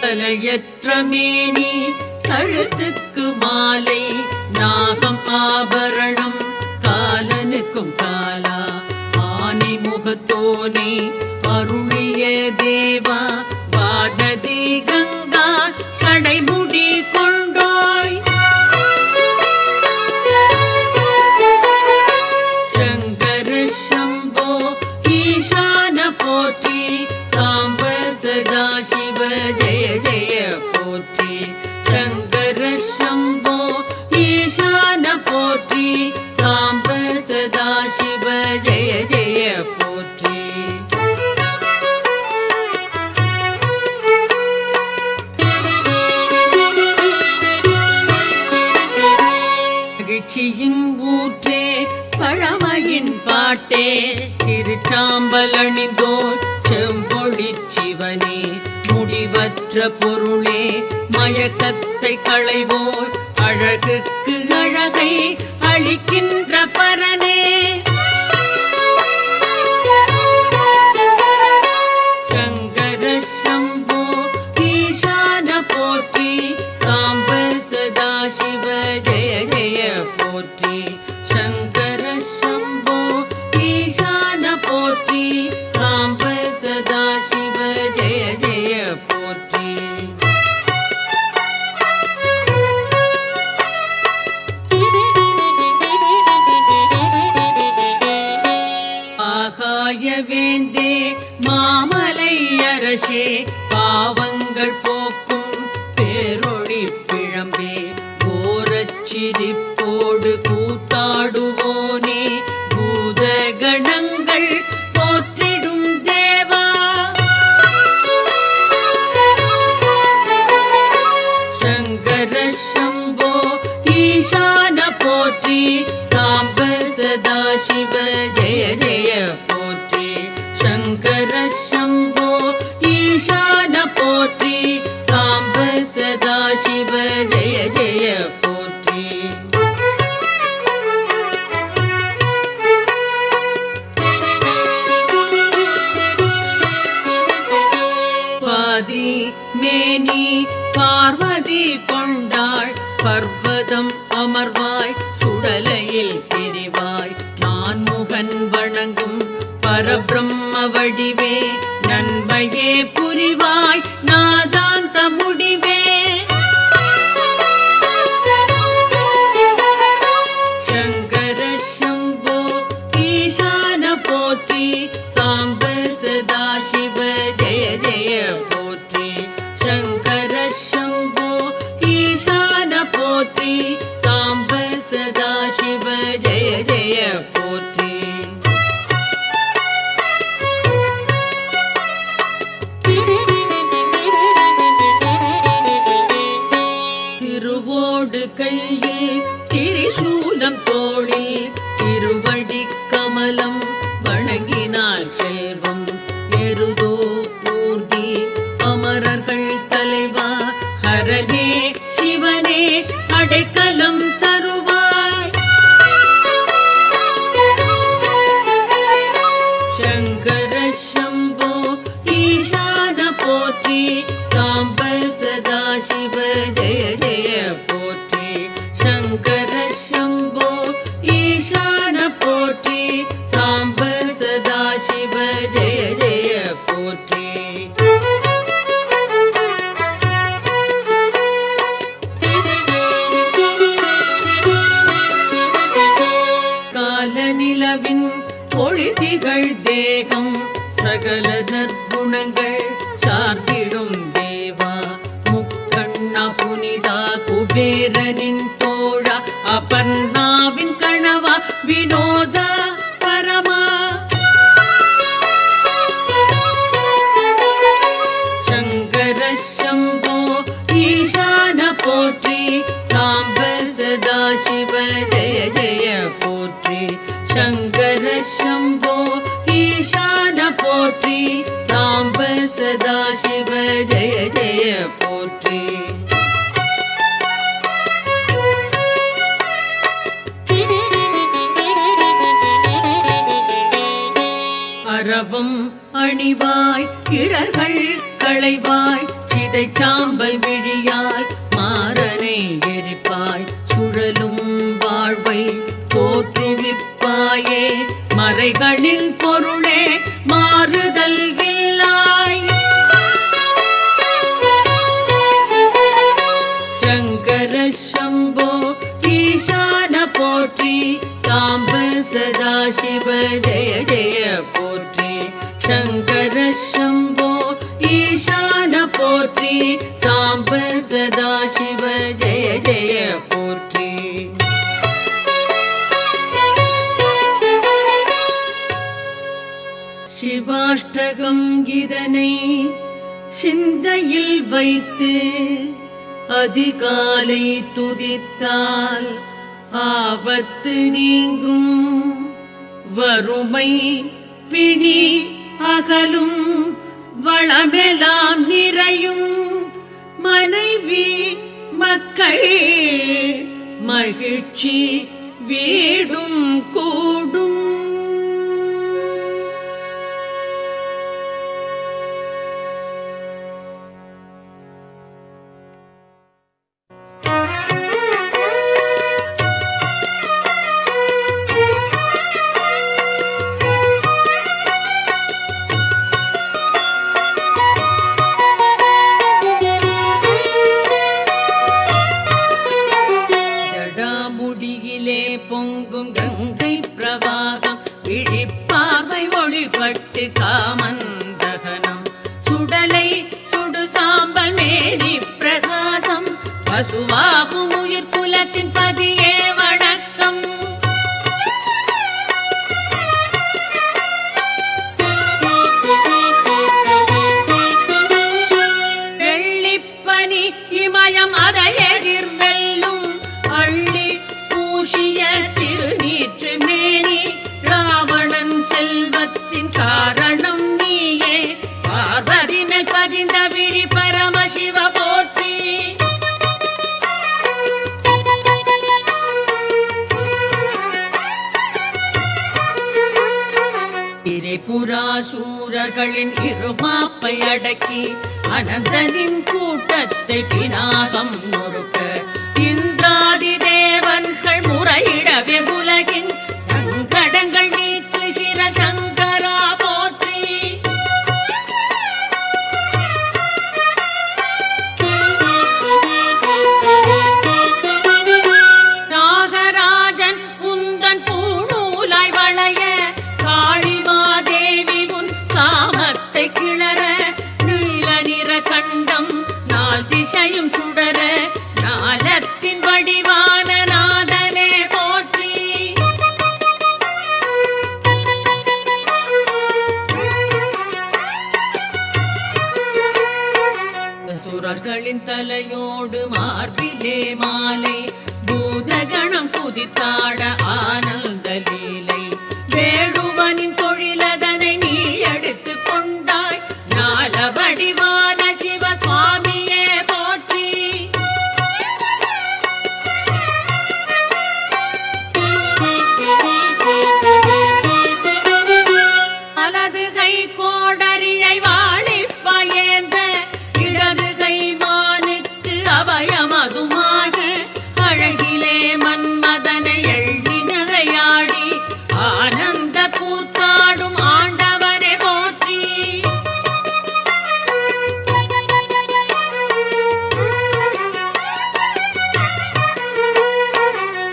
தலையற்ற மேனி கழுத்துக்கு மாலை நாகம் ஆபரணம் காலனுக்கும் காலா ஆனை முகத்தோனை அருளிய தேவா வானதி கங்கா சடைமுடி கொண்டோய் சங்கர சம்போ ஈசான போற்றி சாம்ப சதா சிவ ஜெய ஜெய போற்றி சங்கர சம்போ ஈசான போற்றி சாம்ப சதா சிவ ஜெய ஜெய போற்றி. மகிழ்ச்சியின் ஊற்றே பழமையின் பாட்டே திருச்சாம்பல் அணிந்தோர் செம்பொழி சிவனே முடிவற்ற பொருளே மயக்கத்தை களைவோர் அழகுக்கு அழகை அளிக்கின்ற பரனே சங்கர சம்போ ஈசான போ அரசே பாவங்கள் போக்கும் பேரொளி பிழம்பே கோரச்சிரிப்போடு கூத்தாடுவோனே பூதகணங்கள் போற்றிடும் தேவா சங்கர சம்போ ஈசான போற்றி சாம்ப சதா சிவ ஜெய ஜெய போற்றி சங்கர சம்போ ஈசான போற்றி சாம்ப சதா சிவ ஜெய ஜெய போற்றி பாதி மேனி பார்வதி கொண்டாள் பர்வதம் அமர்வாய் சுடலையில் திரிவாய் நான்முகன் வணங்கும் பரபிரம்ம வடிவே நன்மையே புரிவாய் நாதாந்த முடிவே சங்கர சம்போ ஈசான போற்றி சாம்ப சதா சிவ ஜெய ஜெய போற்றி சங்கர சம்போ ஈசான போற்றி சாம்ப சதா சிவ ஜெய ஜெய போற்றி திருவோடு கையில் திரிசூலம் தோளில் திருவடி கமலம் வணங்கினாள் செல்வம் எருதோ பூர்த்தி அமரர்கள் தலைவா ஹரனே சிவனே அடைக்கலம் தருவாய் சங்கர சம்போ ஈசான போற்றி சாம்ப சதா சிவ ஜெய ஜெய போற்றி சங்கர சம்போ ஈசான போற்றி சாம்ப சதா சிவ ஜெய ஜெய போற்றி கால நிலவின் ஒளிதிகள் தேகம் சகல நற்குணங்கள் சார்ந்திடும் தேவா முக்கண்ணா புனிதா குபேரனின் தோழா அபர்ணாவின் கணவா வினோத பரமா சங்கர சம்போ ஈசான போற்றி சாம்ப சதா சிவ ஜெய ஜெய போற்றி சங்கர சம்போ ஈசான போற்றி சாம்ப சதா சிவ ஜெய ஜெய போற்றி அரவம் அணிவாய் கிழர்கள் களைவாய் சிதை சாம்பல் விழியாய் மாறனை எரிப்பாய் சுழலும் வாழ்வை தோற்றுவிப்பாயே மறைகளின் பொருளே மாறுதல் இல்லாய் சங்கர சம்போ ஈசான போற்றி சாம்ப சதா சிவ ஜெய ஜெய போற்றி சங்கர சம்போ ஈசான போற்றி சாம்ப சதா சிவ ஜெய ஜெய போற்றி சிவாஷ்டகம் இதனை சிந்தையில் வைத்து அதிகாலை துதித்தால் ஆபத்து நீங்கும் வறுமை பிணி அகலும் வளமெல்லாம் நிறையும் மனைவி மக்கள் மகிழ்ச்சி வீடும் கூடும் பொங்கும் கங்கை பிரவா இமயம் அதை எதிர்வெல்லும் அள்ளி பூஷிய திருநீற்று மேனி ராவணன் செல்வத்தின் காரணம் நீயே பார்வதி மேல் பதிந்த விழி பரமசிவ போற்றி திரிபுராசூரர்களின் இருமாப்பை அடக்கி அனந்தனின் கூட்டத்தை பினாகம் நொறுக்க இந்திராதி தேவன்கள் முறையிடவே உலகின் சங்கடங்கள் நீக்குகிற சங்கரா போற்றி நாகராஜன் உந்தன் பூணூலாய் வளைய காளிமாதேவி உன் காமத்தை கிளற நீல நிற கண்டம் நாள் திசையும் சுடர நாலத்தின் வடிவான நாதனே போற்றி சுரர்களின் தலையோடு மார்பிலே மாலை பூதகணம் குதித்தாட ஆனந்த லீலை வேடுவனின் தொழிலதனை நீ எடுத்து கொண்டாய் ஞான வடிவான சிவசுவாமியே போற்றி வலது கை கோடரியை வாழிப்பயேந்த இடது கை மானுக்கு அபயமதுமாக அழகிலே மன்மதனை எள்ளி நகையாடி ஆனந்த கூத்தாடும் ஆண்டவனை போற்றி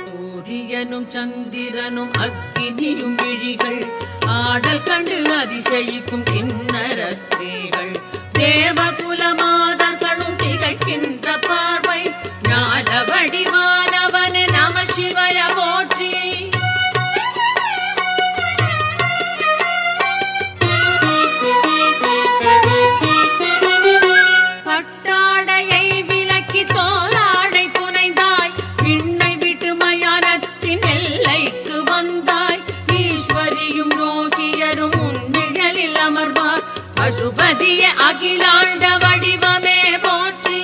சூரியனும் சந்திரனும் அக்கினியும் விழிகள் ஆடல் கண்டு அதிசயிக்கும் கிண்ணற ஸ்திரீகள் தேவகுல மாதர்களும் திகைக்கின்ற பார்வை ஞான வடிவானவனே நம சிவய போற்றி பட்டாடையை விலக்கி தோலாடை புனைந்தாய் விண்ணை விட்டு மயானத்தின் எல்லைக்கு வந்தாய் ஈஸ்வரியும் யோகியரும் உன்னிழலில் அமர்வார் பசுபதிய அகிலாண்ட வடிவமே போற்றி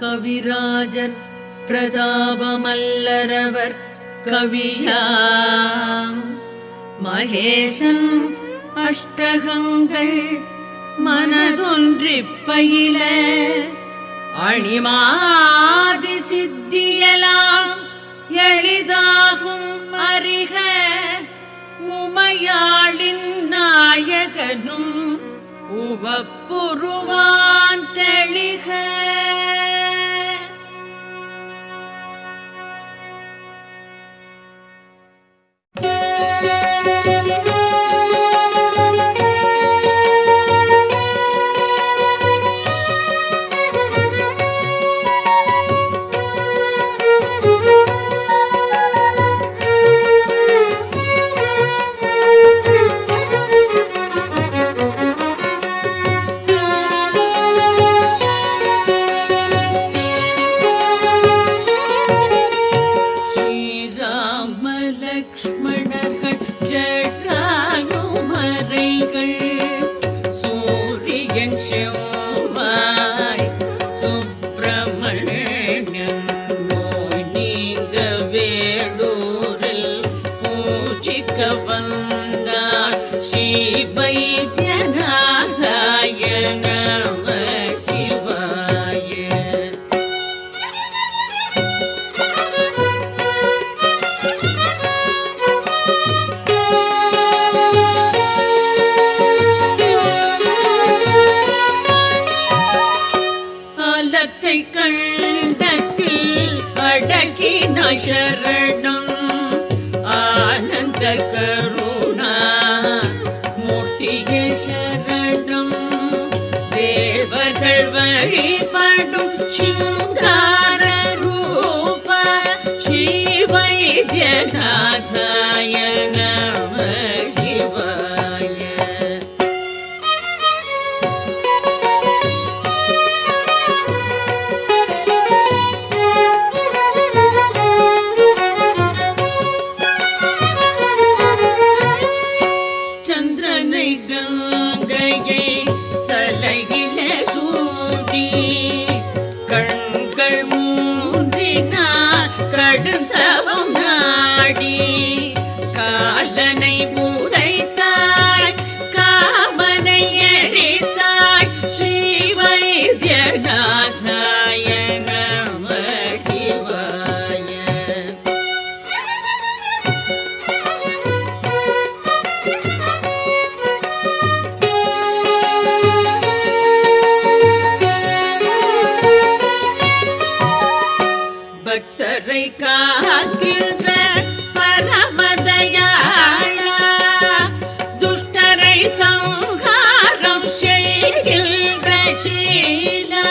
கவிராஜர் பிரதாபமல்லரவர் கவியாம் மகேசன் அஷ்டகங்கள் மனதொன்றிப் பயில அணிமாதி சித்தியலாம் எளிதாகும் அறிக உமையாளின் நாயகனும் உவப்புருவான் தெளிக சரணம் ஆனந்த கருணா மூர்த்தியே சரணம் தேவர்கள் வழிபடும் சிங்கார ரூப ஸ்ரீ வைத்தியநாதாய நம சிவாய காக்கின்ற பரமதயாளா, துஷ்டரை சங்காரம் செய்கின்ற சீலா,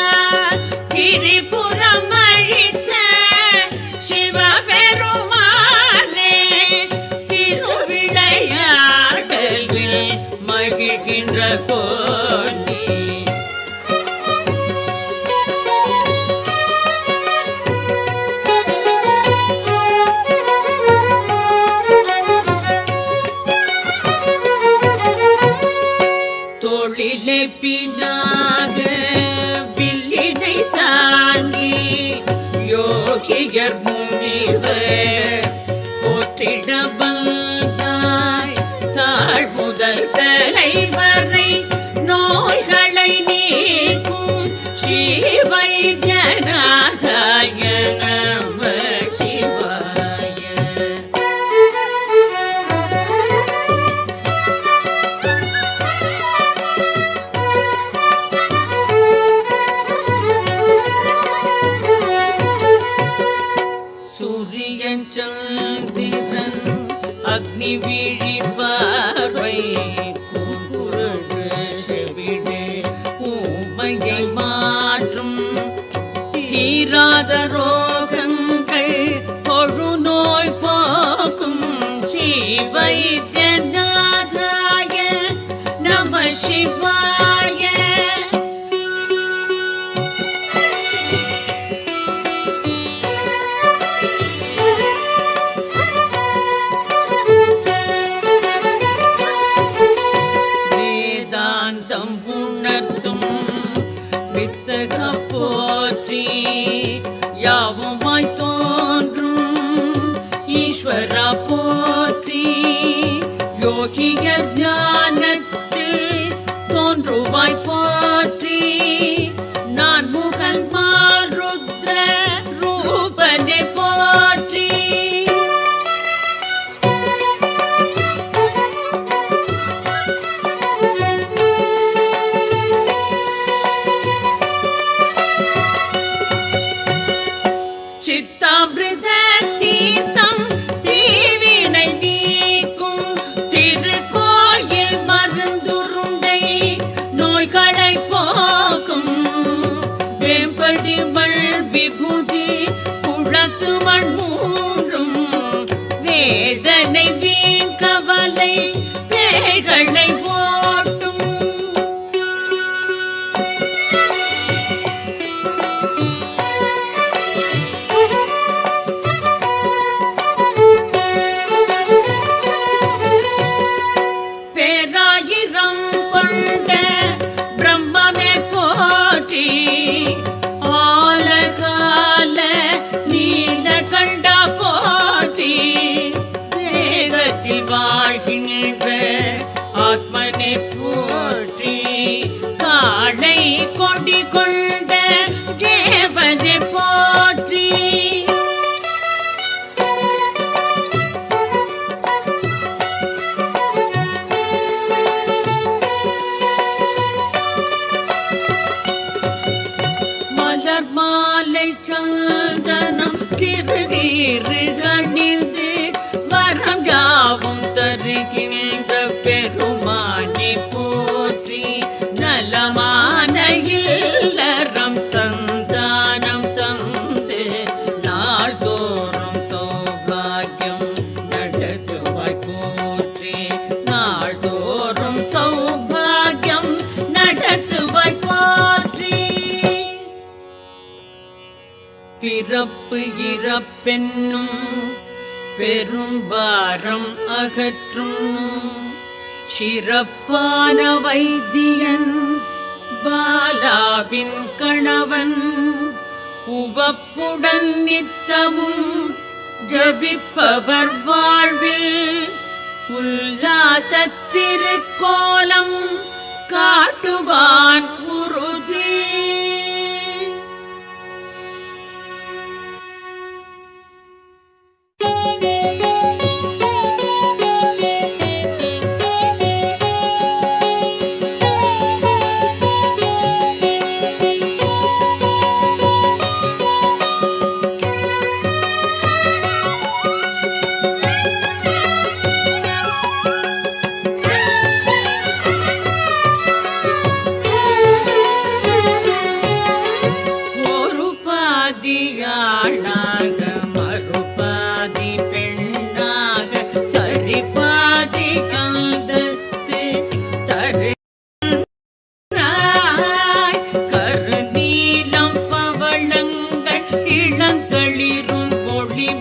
திரிபுரம் அழித்த சிவபெருமானே, திருவிளையாடலில் மகிழ்கின்ற கோனி. தொழிலை பினாக வில்லினை தாங்கி யோகியர் முனிவர் போற்றிட வந்தாய், தாழ் முதல் தலைவரை நோய்களை நீக்கும் ஸ்ரீவைத்தியநாதாய நம சிவாய. சூரியன் சந்திரன் அக்னி விழி பார்வை, பூங்குருடு செவிடு ஊமையை மாற்றும், தீராத ரோகங்கள் கொழுநோய் போக்கும் ஸ்ரீவைத்தியநாதாய நம சிவாய. வேதாந்தம் உணர்த்தும் வித்தக போற்றி, யாவுமாய் தோன்றும் ஈஸ்வரா போற்றி, யோகியர் ஞானத்தில் தோன்றுவாய் போற்றி, நான் முகன் மாருத்ர ரூபனை போற்றி. சித்தாமிருத தீர்த்தம் தீவினை நீக்கும், திருக்கோயில் மருந்துருண்டை நோய்களை போக்கும், வேம்படி மல் விபூதி குளத்து மண் மூன்றும், வேதனை வீண் கவலை பேய்களை ஓட்டும். பேராயிரம் கொண்ட பிரம்மமே போற்றி, ஆலகால நீலகண்டா போற்றி, தேகத்தில் வாழ்கின்ற ஆத்மனை போற்றி, காளை கொடி கொண்ட தேவனை போற்றி. மலர் மாலை சந்தனம் திருநீறு அணிந்து வரம் யாவும் தருகின்ற பெருமானி போற்றி, நலமான இல்லறம் சந்தானம் தந்து நாள்தோறும் சௌபாகியம் நடத்துவாய் போற்றி, நாள்தோறும் சௌபாகியம் நடத்துவாய் போற்றி. பிறப்பு இறப்பென்னும் பெரும்பாரம் அகற்றும் சிறப்பான வைத்தியன் பாலாவின் கணவன், உவப்புடன் நித்தமும் ஜபிப்பவர் வாழ்வில் உல்லாசத்திருக்கோலம் காட்டுவான் உறுதி.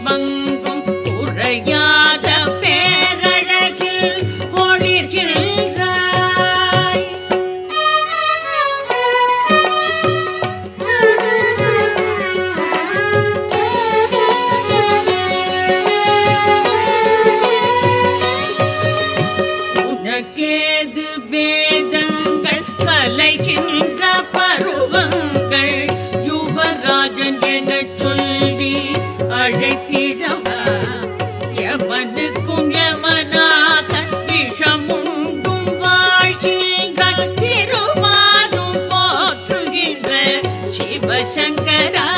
மங்கும் குறையாத பேரழகில் ஒளிர்கின்றாய். உனக்கேது வேதங்கள் கலைகின்ற பருவங்கள் யுவராஜன் எனச் சொல்லி அழைத்திடவா யமனுக்கும் யமனாக விஷமுண்டும் வாழ்கின்ற திருமாலும் போற்றுகின்ற சிவசங்கரா.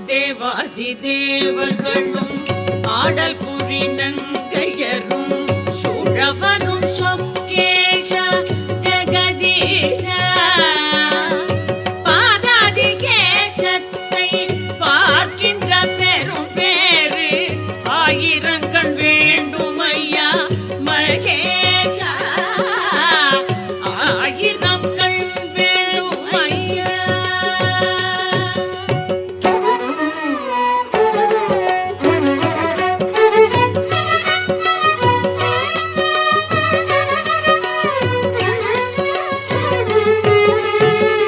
தேவாதி தேவர்களும் ஆடல் புரிநங்கையரும் சுழவரும் சொக்கேஷ ஜெகதீஷ பாதாதி கேசத்தை பார்க்கின்ற பெரும் பேரு ஆயிரங்கள் வேண்டுமையா மகேஷா ஆயிரம் கண் வேண்டுமையா.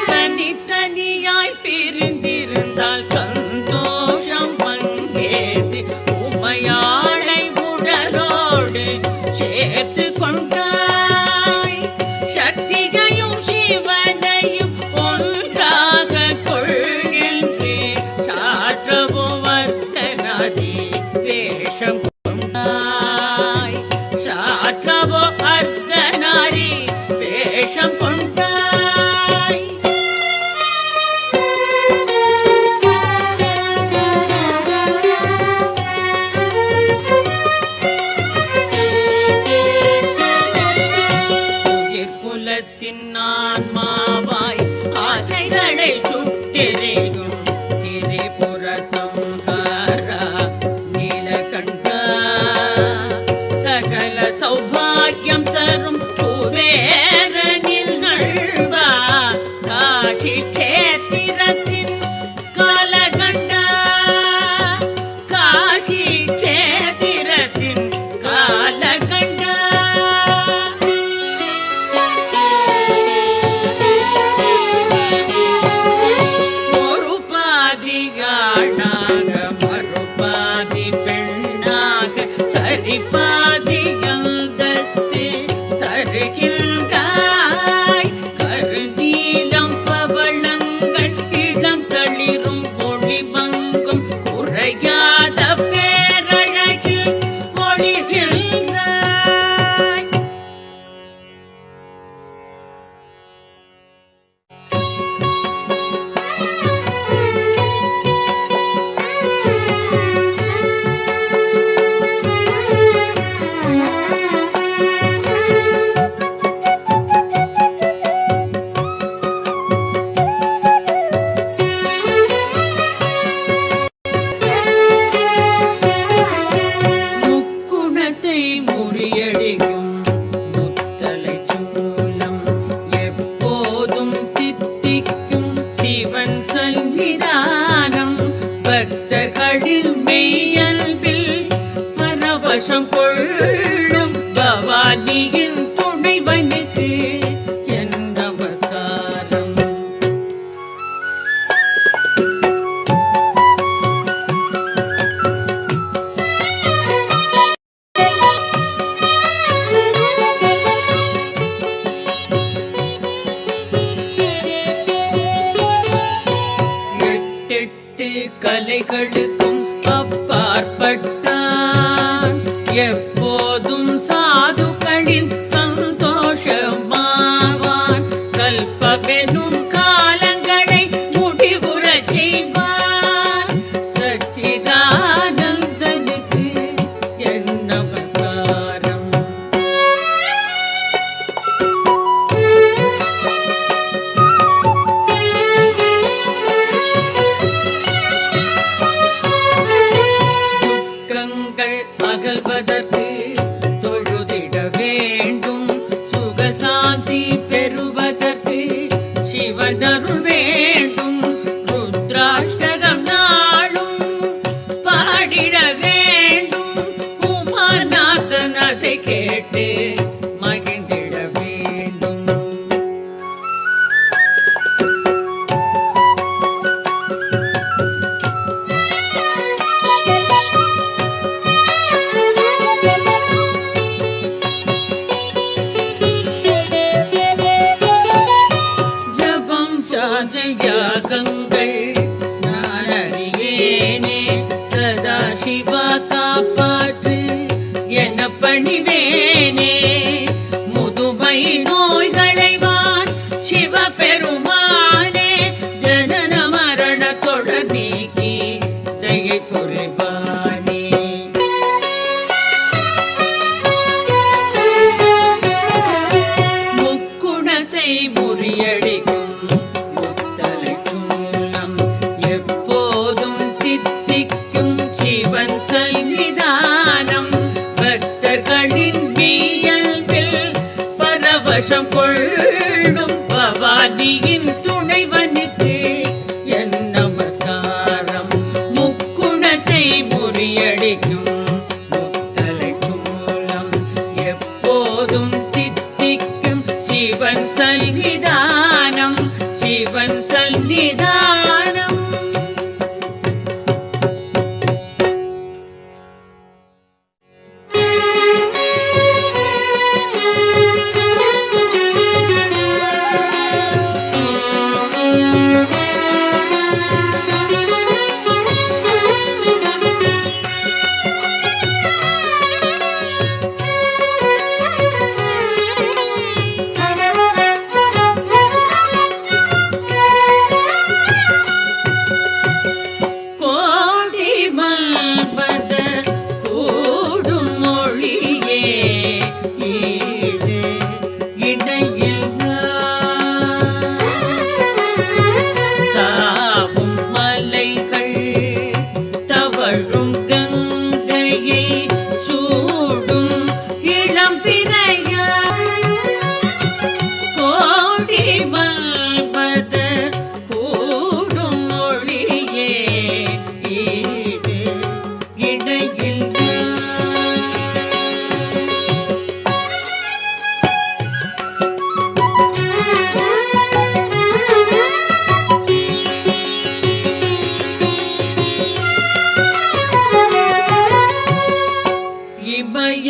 தனித்தனியாய் பிரிந்திருந்தால் சந்தோஷம் பங்கேது உமையாளை உடலோடு சேர்த்து கொண்டாய். சக்தியையும் சிவனையும் ஒன்றாக கொள்கின்றே சாற்றவோ வர்த்தனாதி வேஷம் கொண்டாய். சாற்றவோ அர்த்தனாரி வேஷம் கொண்டாய். உயிர்குலத்தின் ஆன்மாவாய் ஆசைகளை சுட்டெறியும் திரிபுர சம்ஹாரா நீலகண்டா. சகல சௌபாகியம் தரும் குபேரனில் நல்வா காசி கேத்திரத்தின் காலகண்டா. காசி கேத்திரத்தின் காலகண்டா. ஒரு பாதியாளாக மறுபாதி பெண்ணாக சரிபாதி அந்தஸ்து தருகின்றாய். கருநீலம் பவளங்கள் இளம் தளிரும் ஒளி மங்கும் குறையாத பேரழகில் ஒளிர்கின்றாய். முக்குணத்தை முறியடிக்கும் முத்தலை சூலம் எப்போதும் தித்திக்கும் சிவன் சன்னிதானம். பக்தர்களின் மெய்யல்பில் பரவசம் கொள்ளும் பவானியின் துணைவனுக்கு என் நமஸ்காரம். எட்டெட்டு கலைகளுக்கும் அப்பாற்பட்டான் எப்போதும் சாதுக்களின் சந்தோஷமாவான். கல்பவெனும் காலங்களை முடிவுறச் செய்வான். சச்சிதானந்தனுக்கு என் நமஸ்காரம். யாகங்கள் நான் அறியேனே. சதா சிவா காப்பாற்று என பணிவேனே. முதுமை நோய்களைவான் சிவபெருமானே. ஜனன மரண தொடர் நீக்கி தயை புரிவானே. முக்குணத்தை முறியடிக்கும் முத்தலை சூலம் எப்போதும் தித்திக்கும் சிவன் சந்நிதானம். பக்தர்களின் இயல்பில் பரவசம் கொள்ளும் பவானியின் துணைவனுக்கு என் நமஸ்காரம். முக்குணத்தை முறியடிக்கும் முத்தலை சூலம் எப்போதும் தித்திக்கும் சிவன் சந்நிதானம். சிவன் சந்நிதானம். கோடி மல்பதர் கூடும் மொழியே ஈடு இடையில்லா. தாவும் மலைகள் தவழும் கங்கையை சூடும் இளம்பிறையா. கோடி மல்பதர் கூடும் மொழியே ஈடு இடையில்லா.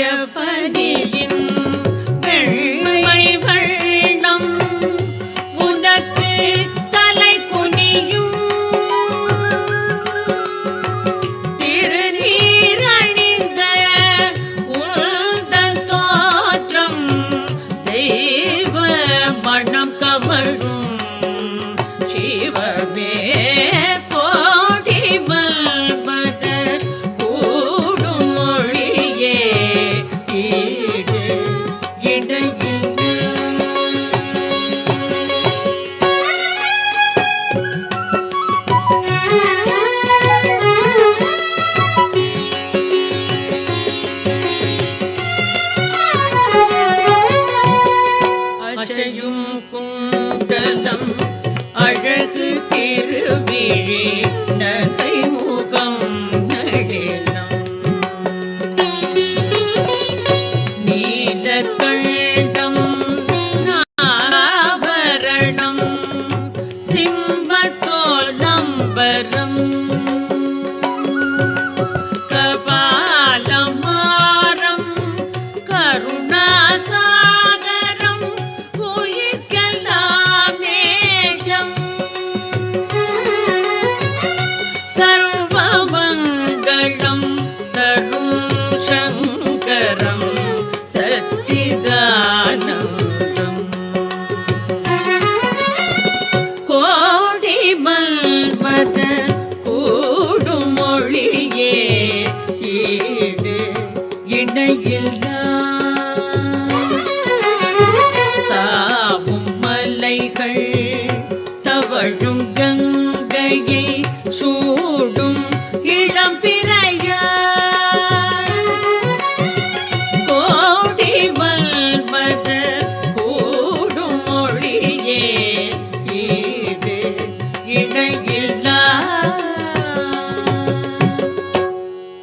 இமயபதியின் வெண்மை வண்ணம் உனக்கு தலை குனியும். திருநீரணிந்த உந்தன் தோற்றம் தெய்வ மணம் கமழும் சிவமே. கோடி மல்பதர் கூடும் மொழியே ஈடு இடையில்லா. அசையும் குண்டலம் அழகு திருவிழி நகை முகம் நளினம். நீலகண்டம் ஆபரணம் சிம்மத்தோல் நம்பரம். கபாலமாரம் கருணாசாகரம் உயிர்க்கெல்லாம் நேசம். சர்வமங்களம் தரும் சங்கரம் சச்சிதானந்தம். கோடி மல்பதர் கூடும் மொழியே ஈடு இடையில்லா. தாவும் மலைகள் தவழும் கங்கையை சூடும் இளம்பிறையா. கோடி மல்பதர் கூடும் மொழியே ஈடு இடையில்